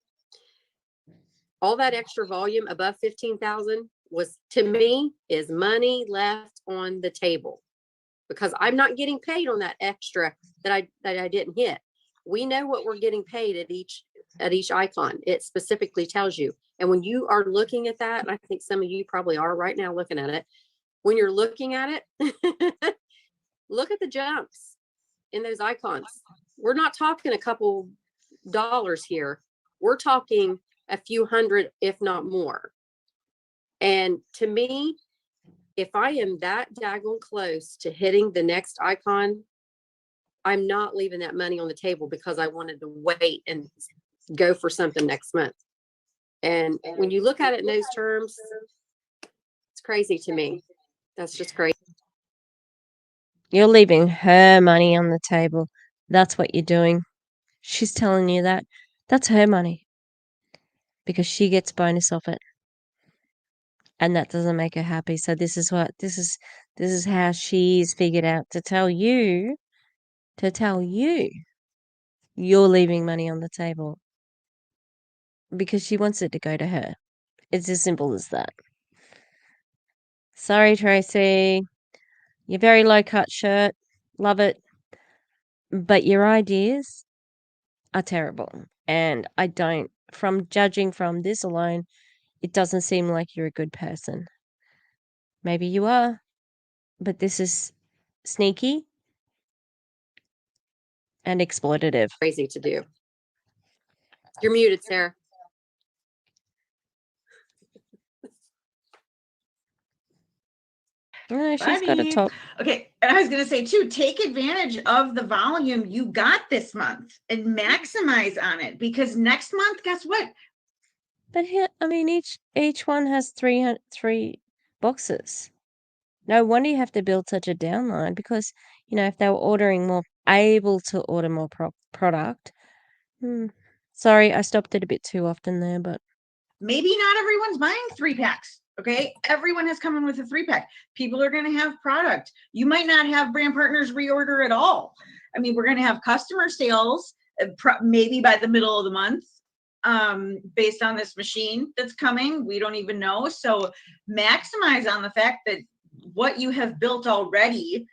[SPEAKER 3] all that extra volume above 15,000 was, to me, is money left on the table because I'm not getting paid on that extra that I didn't hit. We know what we're getting paid at each icon. It specifically tells you. And when you are looking at that, and I think some of you probably are right now looking at it, when you're looking at it, look at the jumps in those icons. We're not talking a couple dollars here. We're talking a few hundred, if not more. And to me, if I am that daggone close to hitting the next icon, I'm not leaving that money on the table because I wanted to wait and go for something next month. And when you look at it in those terms, it's crazy to me. That's just crazy.
[SPEAKER 1] You're leaving her money on the table. That's what you're doing. She's telling you that. That's her money. Because she gets bonus off it. And that doesn't make her happy. So this is how she's figured out to tell you you're leaving money on the table. Because she wants it to go to her. It's as simple as that. Sorry, Tracy. Your very low cut shirt. Love it. But your ideas are terrible. And from judging from this alone, it doesn't seem like you're a good person. Maybe you are, but this is sneaky and exploitative.
[SPEAKER 3] Crazy to do. You're muted, Sarah.
[SPEAKER 1] She's got a top.
[SPEAKER 2] Okay, and I was going to say too, take advantage of the volume you got this month and maximize on it, because next month, guess what?
[SPEAKER 1] But here, I mean, each one has three boxes. No wonder you have to build such a downline because, if they were able to order more product. Sorry, I stopped it a bit too often there, but
[SPEAKER 2] maybe not everyone's buying 3-packs. Okay, everyone has come in with a 3-pack. People are going to have product. You might not have brand partners reorder at all. I mean, we're going to have customer sales maybe by the middle of the month, based on this machine that's coming. We don't even know. So maximize on the fact that what you have built already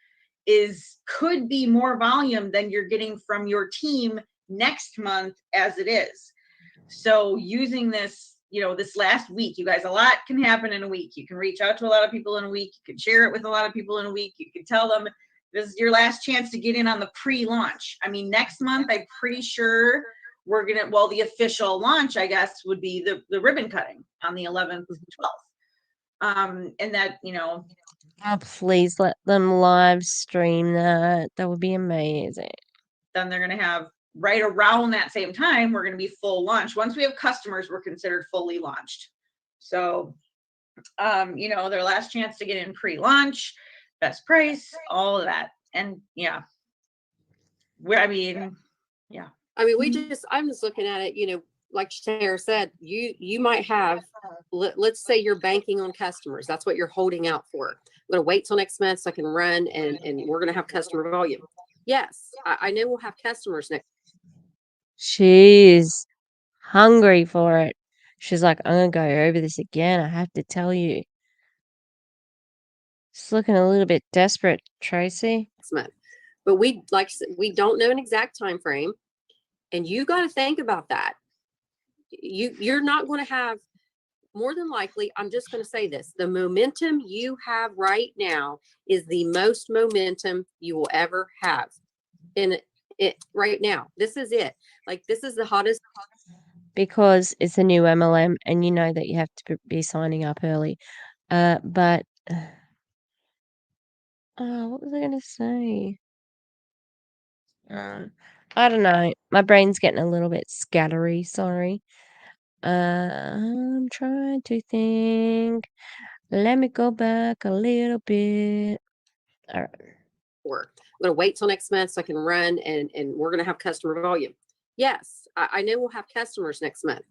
[SPEAKER 2] could be more volume than you're getting from your team next month as it is. So using this, this last week, you guys, a lot can happen in a week. You can reach out to a lot of people in a week. You can share it with a lot of people in a week. You can tell them this is your last chance to get in on the pre-launch. I mean, next month, I'm pretty sure the official launch, I guess, would be the ribbon cutting on the 11th and 12th. And that,
[SPEAKER 1] Oh, please let them live stream that. That would be amazing.
[SPEAKER 2] Then they're going to have right around that same time, we're going to be full launch. Once we have customers, we're considered fully launched. So, their last chance to get in pre-launch, best price, all of that. And yeah,
[SPEAKER 3] I mean, I'm just looking at it, like Sarah said, you might have, let's say you're banking on customers. That's what you're holding out for. I'm going to wait till next month so I can run and we're going to have customer volume. Yes, I know we'll have customers next.
[SPEAKER 1] She's hungry for it. She's like, I'm gonna go over this again. I have to tell you. She's looking a little bit desperate, Tracy.
[SPEAKER 3] Month. But we don't know an exact time frame. And you got to think about that. You're not going to have, more than likely, I'm just going to say this, the momentum you have right now is the most momentum you will ever have. In it right now. This is it. Like, this is the hottest.
[SPEAKER 1] Because it's a new MLM and you know that you have to be signing up early. But what was I going to say? I don't know. My brain's getting a little bit scattery, sorry. I'm trying to think. Let me go back a little bit. All right.
[SPEAKER 3] I'm going to wait till next month so I can run and we're going to have customer volume. Yes, I know we'll have customers next month,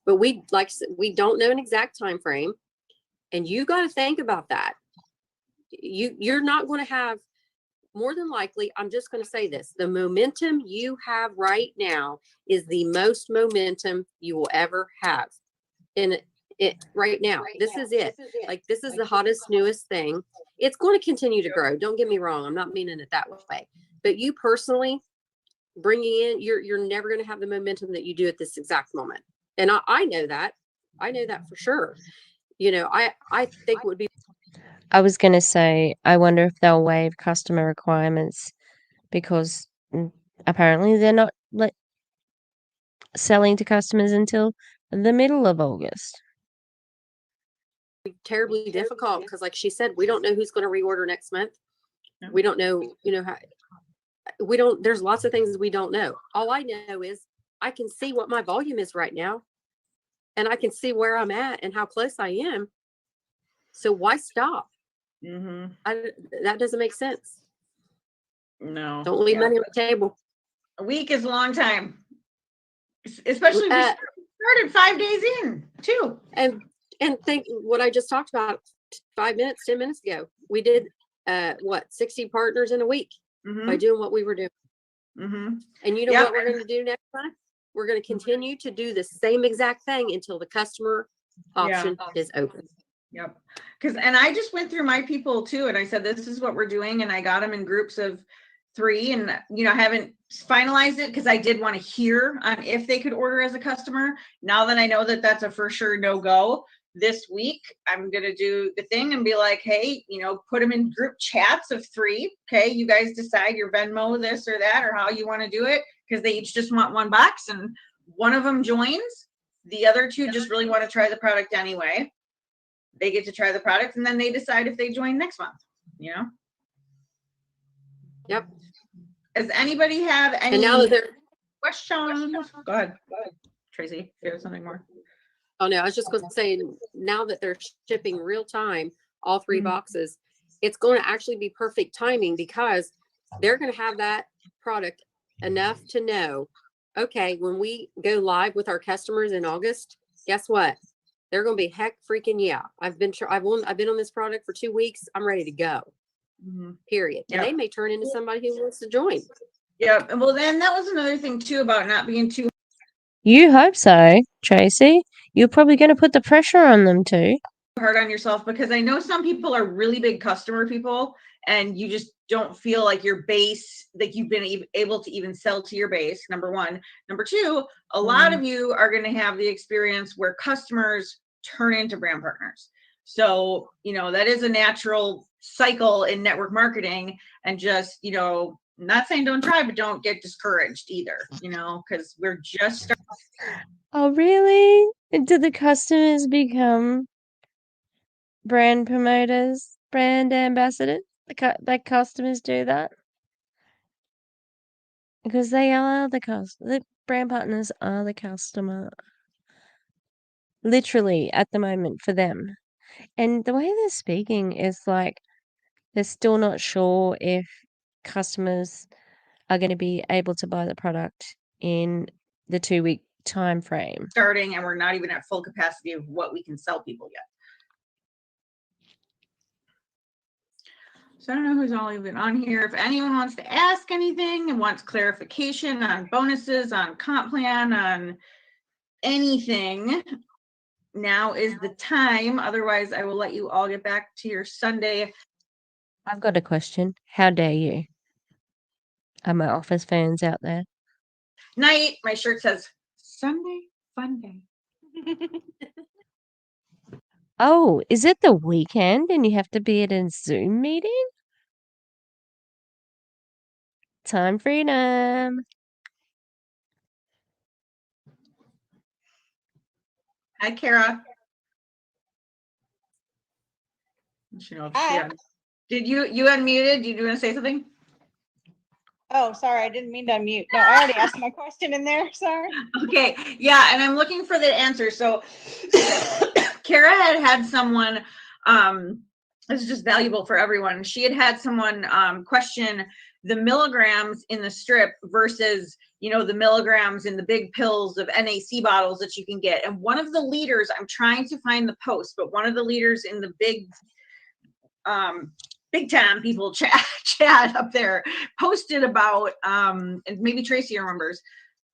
[SPEAKER 3] but we don't know an exact time frame. And you got to think about that. You're not going to have, more than likely, I'm just going to say this, the momentum you have right now is the most momentum you will ever have. In it right now. This is it. Like, this is the hottest, newest thing. It's going to continue to grow. Don't get me wrong. I'm not meaning it that way. But you personally bringing in, you're never going to have the momentum that you do at this exact moment. And I know that. I know that for sure. I think it would be.
[SPEAKER 1] I was going to say, I wonder if they'll waive customer requirements because apparently they're not selling to customers until the middle of August.
[SPEAKER 3] Terribly difficult because, like she said, we don't know who's going to reorder next month. We don't know, how there's lots of things we don't know. All I know is I can see what my volume is right now and I can see where I'm at and how close I am. So why stop? That doesn't make sense.
[SPEAKER 2] No.
[SPEAKER 3] Don't leave money on the table.
[SPEAKER 2] A week is a long time. Especially we started 5 days in too.
[SPEAKER 3] And think what I just talked about 10 minutes ago. We did 60 partners in a week by doing what we were doing. And you know what we're going to do next time? We're going to continue to do the same exact thing until the customer option is open.
[SPEAKER 2] Yep. And I just went through my people too, and I said, this is what we're doing. And I got them in groups of 3 and, I haven't finalized it because I did want to hear on if they could order as a customer. Now that I know that that's a for sure no-go, this week, I'm going to do the thing and be like, hey, put them in group chats of 3. Okay. You guys decide your Venmo, this or that, or how you want to do it. Because they each just want one box and one of them joins. The other 2 just really want to try the product anyway. They get to try the product and then they decide if they join next month,
[SPEAKER 3] Yep.
[SPEAKER 2] Does anybody have any questions? Go ahead, Tracy, if you have something more.
[SPEAKER 3] Oh no, I was just going to say, now that they're shipping real time, all 3 boxes, it's going to actually be perfect timing because they're going to have that product enough to know, okay, when we go live with our customers in August, guess what? They're going to be heck freaking yeah. I've been on this product for 2 weeks. I'm ready to go. Period. And they may turn into somebody who wants to join.
[SPEAKER 2] Yeah. Well, then that was another thing too about not being too.
[SPEAKER 1] You hope so, Tracy. You're probably going to put the pressure on them too.
[SPEAKER 2] Hard on yourself because I know some people are really big customer people and you just don't feel like your base, like you've been able to even sell to your base. Number 1. Number 2, a lot of you are going to have the experience where customers turn into brand partners. So, that is a natural cycle in network marketing and just, not saying don't try, but don't get discouraged either, because we're just starting.
[SPEAKER 1] Oh, really? Did the customers become brand promoters? brand ambassadors? The customers do that because they are the customer. The brand partners are the customer, literally at the moment for them. And the way they're speaking is like they're still not sure if customers are going to be able to buy the product in the 2-week time frame.
[SPEAKER 2] Starting, and we're not even at full capacity of what we can sell people yet. So I don't know who's all even on here. If anyone wants to ask anything and wants clarification on bonuses, on comp plan, on anything, now is the time. Otherwise, I will let you all get back to your Sunday.
[SPEAKER 1] I've got a question. How dare you? Are my office fans out there?
[SPEAKER 2] Night. My shirt says Sunday Fun Day.
[SPEAKER 1] Oh, is it the weekend and you have to be at a Zoom meeting? Time freedom.
[SPEAKER 2] Hi, Kara. She knows
[SPEAKER 4] Hi.
[SPEAKER 2] Did you unmuted? Did you want to say something?
[SPEAKER 4] Oh, sorry, I didn't mean to unmute. No, I already asked my question in there. Sorry.
[SPEAKER 2] Okay, yeah, and I'm looking for the answer. So Kara had someone, this is just valuable for everyone. She had someone question the milligrams in the strip versus, you know, the milligrams in the big pills of NAC bottles that you can get. And one of the leaders, I'm trying to find the post, but one of the leaders in the big time people chat up there posted about, and maybe Tracy remembers,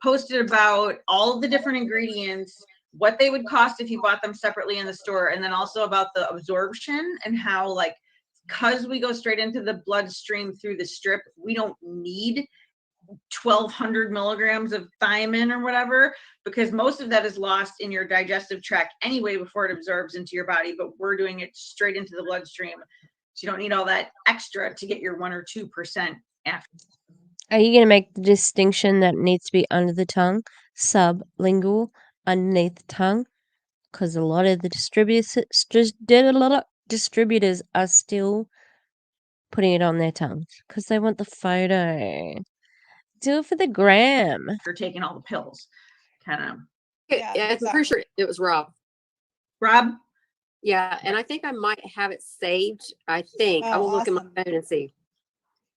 [SPEAKER 2] posted about all of the different ingredients, what they would cost if you bought them separately in the store, and then also about the absorption and how, like, because we go straight into the bloodstream through the strip, we don't need 1,200 milligrams of thiamine or whatever, because most of that is lost in your digestive tract anyway before it absorbs into your body, but we're doing it straight into the bloodstream. So you don't need all that extra to get your 1 or 2% after.
[SPEAKER 1] Are you going to make the distinction that needs to be under the tongue, sublingual, underneath the tongue? Because a lot of the distributors are still putting it on their tongues because they want the photo. Do it for the gram.
[SPEAKER 2] After taking all the pills, kind of.
[SPEAKER 4] Yeah,
[SPEAKER 3] Yeah, I'm
[SPEAKER 4] exactly.
[SPEAKER 3] pretty sure it was Rob.
[SPEAKER 2] Rob?
[SPEAKER 3] Yeah, and I think I might have it saved. I think I
[SPEAKER 4] Oh,
[SPEAKER 3] will look in my
[SPEAKER 4] awesome.
[SPEAKER 3] phone and see.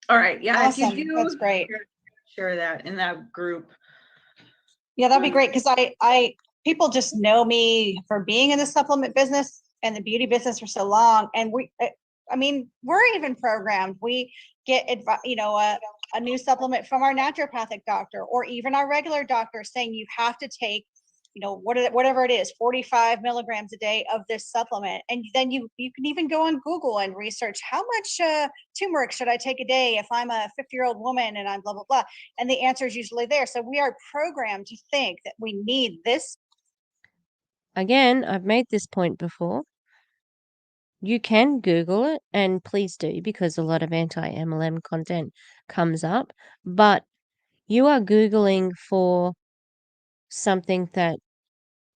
[SPEAKER 2] All right. Yeah.
[SPEAKER 4] Awesome.
[SPEAKER 2] If you do,
[SPEAKER 4] That's great.
[SPEAKER 2] share that in that group.
[SPEAKER 4] Yeah, that'd be great because I people just know me for being in the supplement business and the beauty business for so long, and I mean, we're even programmed. We get a new supplement from our naturopathic doctor or even our regular doctor saying you have to take, whatever it is, 45 milligrams a day of this supplement. And then you can even go on Google and research how much turmeric should I take a day if I'm a 50-year-old woman and I'm blah, blah, blah. And the answer is usually there. So we are programmed to think that we need this.
[SPEAKER 1] Again, I've made this point before. You can Google it, and please do, because a lot of anti-MLM content comes up. But you are Googling for something that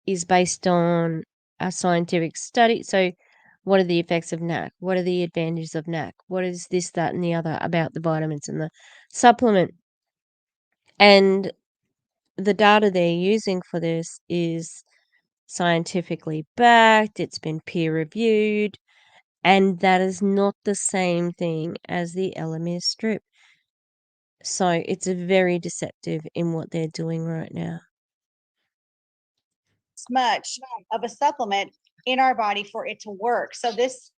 [SPEAKER 1] is based on a scientific study. So what are the effects of NAC? What are the advantages of NAC? What is this, that, and the other about the vitamins and the supplement? And the data they're using for this is scientifically backed, it's been peer reviewed, and that is not the same thing as the Elomir strip. So it's very deceptive in what they're doing right now.
[SPEAKER 4] Much of a supplement in our body for it to work. So this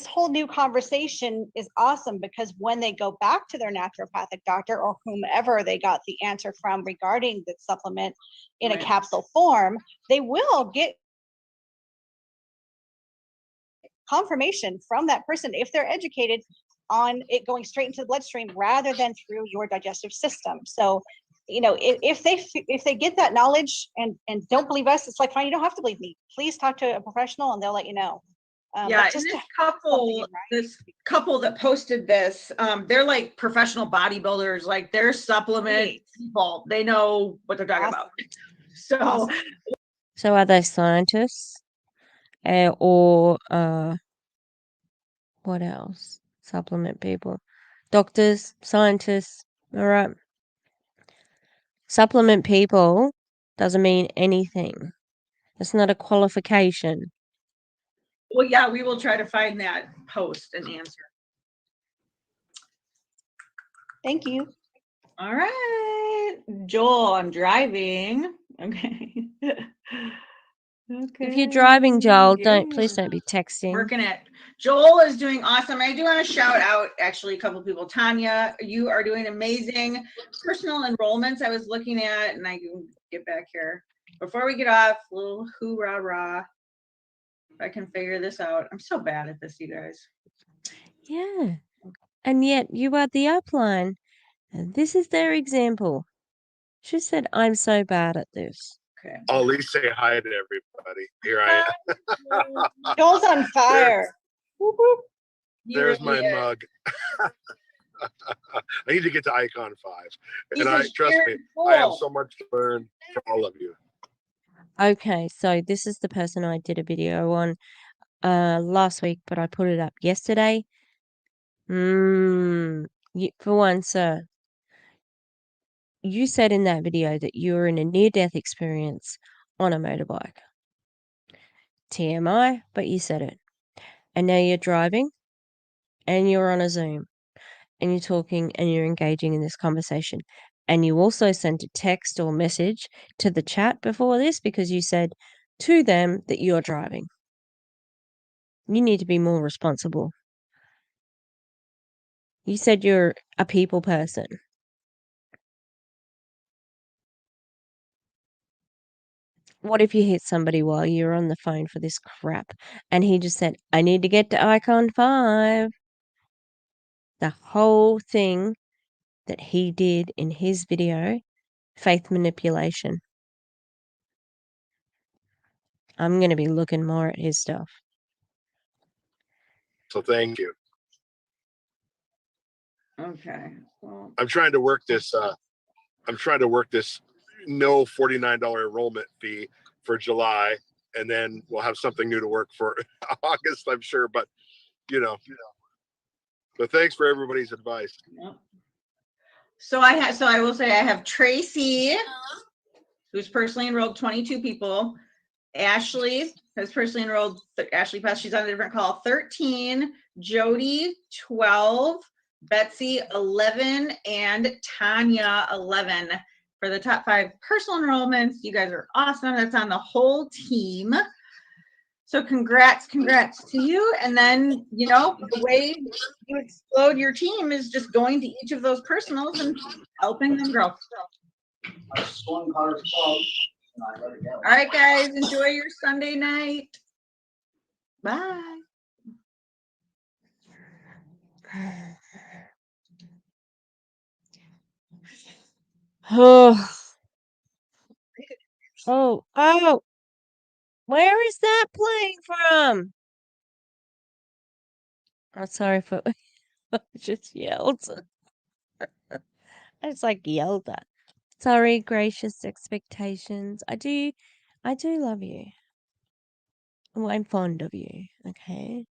[SPEAKER 4] whole new conversation is awesome because when they go back to their naturopathic doctor or whomever they got the answer from regarding the supplement in a capsule form, they will get confirmation from that person if they're educated on it going straight into the bloodstream rather than through your digestive system. So if they get that knowledge and don't believe us, it's like, fine, you don't have to believe me. Please talk to a professional and they'll let you know.
[SPEAKER 2] Yeah, and this couple that posted this, they're like professional bodybuilders, like they're supplement people. They know what they're talking about.
[SPEAKER 1] So are they scientists or What else? Supplement people. Doctors, scientists. All right. Supplement people doesn't mean anything. It's not a qualification.
[SPEAKER 2] Well, yeah, we will try to find that post and answer.
[SPEAKER 4] Thank you.
[SPEAKER 2] All right, Joel, I'm driving. Okay. Okay.
[SPEAKER 1] If you're driving, Joel, please don't be texting.
[SPEAKER 2] Working it. Joel is doing awesome. I do want to shout out actually a couple people. Tanya, you are doing amazing personal enrollments. I was looking at, and I can get back here before we get off. Little hoorah rah. If I can figure this out, I'm so bad at this, you guys.
[SPEAKER 1] Yeah. And yet you are the upline. And this is their example. She said, I'm so bad at this.
[SPEAKER 2] Okay.
[SPEAKER 5] I'll at least say hi to everybody. Here I am.
[SPEAKER 4] Joel's on fire. Whoop, whoop.
[SPEAKER 5] There's my mug. I need to get to icon 5. And trust me, I have so much to learn from all of you.
[SPEAKER 1] Okay, so this is the person I did a video on last week, but I put it up yesterday. For one, sir, you said in that video that you were in a near-death experience on a motorbike. TMI, but you said it. And now you're driving and you're on a Zoom and you're talking and you're engaging in this conversation. And you also sent a text or message to the chat before this because you said to them that you're driving. You need to be more responsible. You said you're a people person. What if you hit somebody while you're on the phone for this crap and he just said, I need to get to icon 5? The whole thing that he did in his video, faith manipulation. I'm going to be looking more at his stuff.
[SPEAKER 5] So thank you.
[SPEAKER 2] Okay. Well,
[SPEAKER 5] I'm trying to work this. No $49 enrollment fee for July, and then we'll have something new to work for August, I'm sure. But but thanks for everybody's advice.
[SPEAKER 2] yep. So I will say I have Tracy, who's personally enrolled 22 people. Ashley has personally enrolled. Ashley Pass, she's on a different call. 13. Jody 12. Betsy 11, and Tanya 11 for the top 5 personal enrollments. You guys are awesome. That's on the whole team. So congrats to you. And then, the way you explode your team is just going to each of those personals and helping them grow. All right, guys, enjoy your Sunday night. Bye.
[SPEAKER 1] Oh, where is that playing from? I'm sorry for I just yelled. I just yelled at. Sorry, gracious expectations. I do love you. Well, I'm fond of you, okay?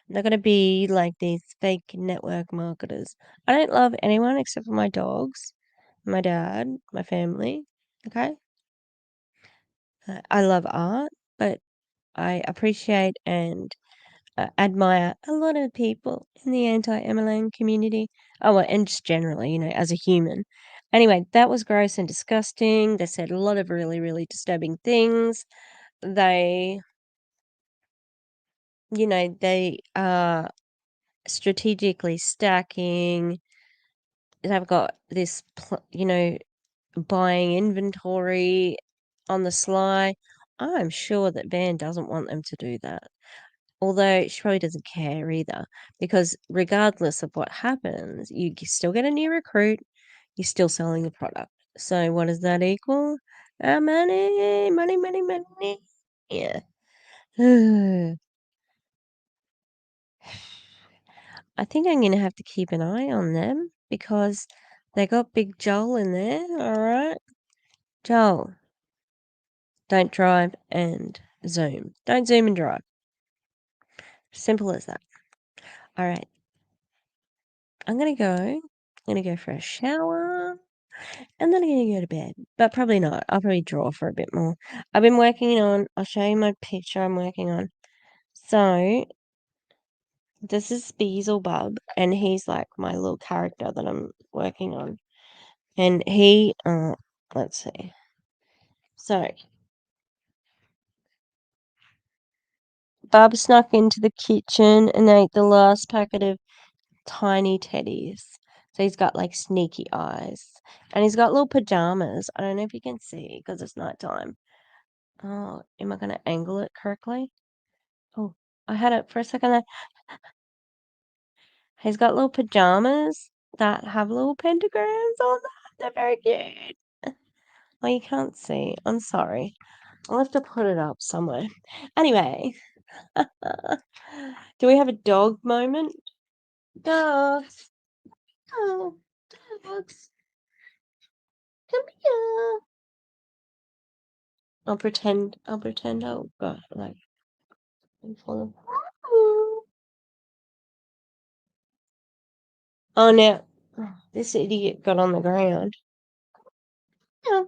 [SPEAKER 1] I'm not gonna be like these fake network marketers. I don't love anyone except for my dogs, my dad, my family, okay? I love art, but I appreciate and admire a lot of people in the anti-MLM community. Oh, well, and just generally, as a human. Anyway, that was gross and disgusting. They said a lot of really, really disturbing things. They are strategically stacking. They've got this, buying inventory on the sly. I'm sure that Van doesn't want them to do that. Although she probably doesn't care either, because regardless of what happens, you still get a new recruit, you're still selling the product. So what does that equal? Money, money, money, money. Yeah. I think I'm going to have to keep an eye on them because they got Big Joel in there, all right? Joel, don't drive and Zoom. Don't Zoom and drive. Simple as that. All right. I'm gonna go for a shower, and then I'm gonna go to bed. But probably not. I'll probably draw for a bit more. I'll show you my picture I'm working on. So this is Beelzebub, and he's like my little character that I'm working on. And let's see. So Bub snuck into the kitchen and ate the last packet of tiny teddies. So he's got like sneaky eyes. And he's got little pajamas. I don't know if you can see because it's nighttime. Oh, am I going to angle it correctly? Oh, I had it for a second there. He's got little pajamas that have little pentagrams on them. They're very cute. Well, you can't see. I'm sorry. I'll have to put it up somewhere. Anyway. Do we have a dog moment? Dogs. Oh, dogs. Come here. I'll pretend I'll go like follow. Oh now this idiot got on the ground. Yeah.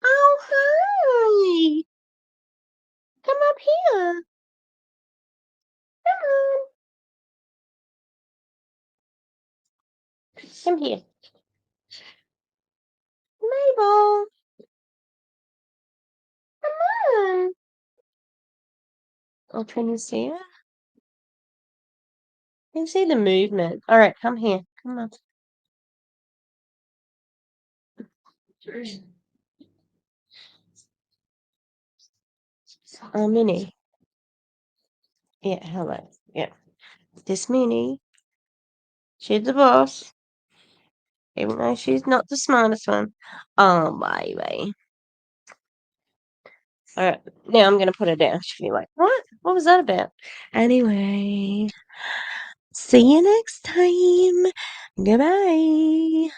[SPEAKER 1] Oh hi. Come up here. Come on. Come here. Mabel. Come on. Oh, can you see it? You can see the movement. Alright, come here. Come on. Oh, Minnie. Yeah, hello. Yeah. This Minnie. She's the boss. Even though she's not the smartest one. Oh, baby. Alright, now I'm gonna put her down. She'll be like, what? What was that about? Anyway, see you next time. Goodbye.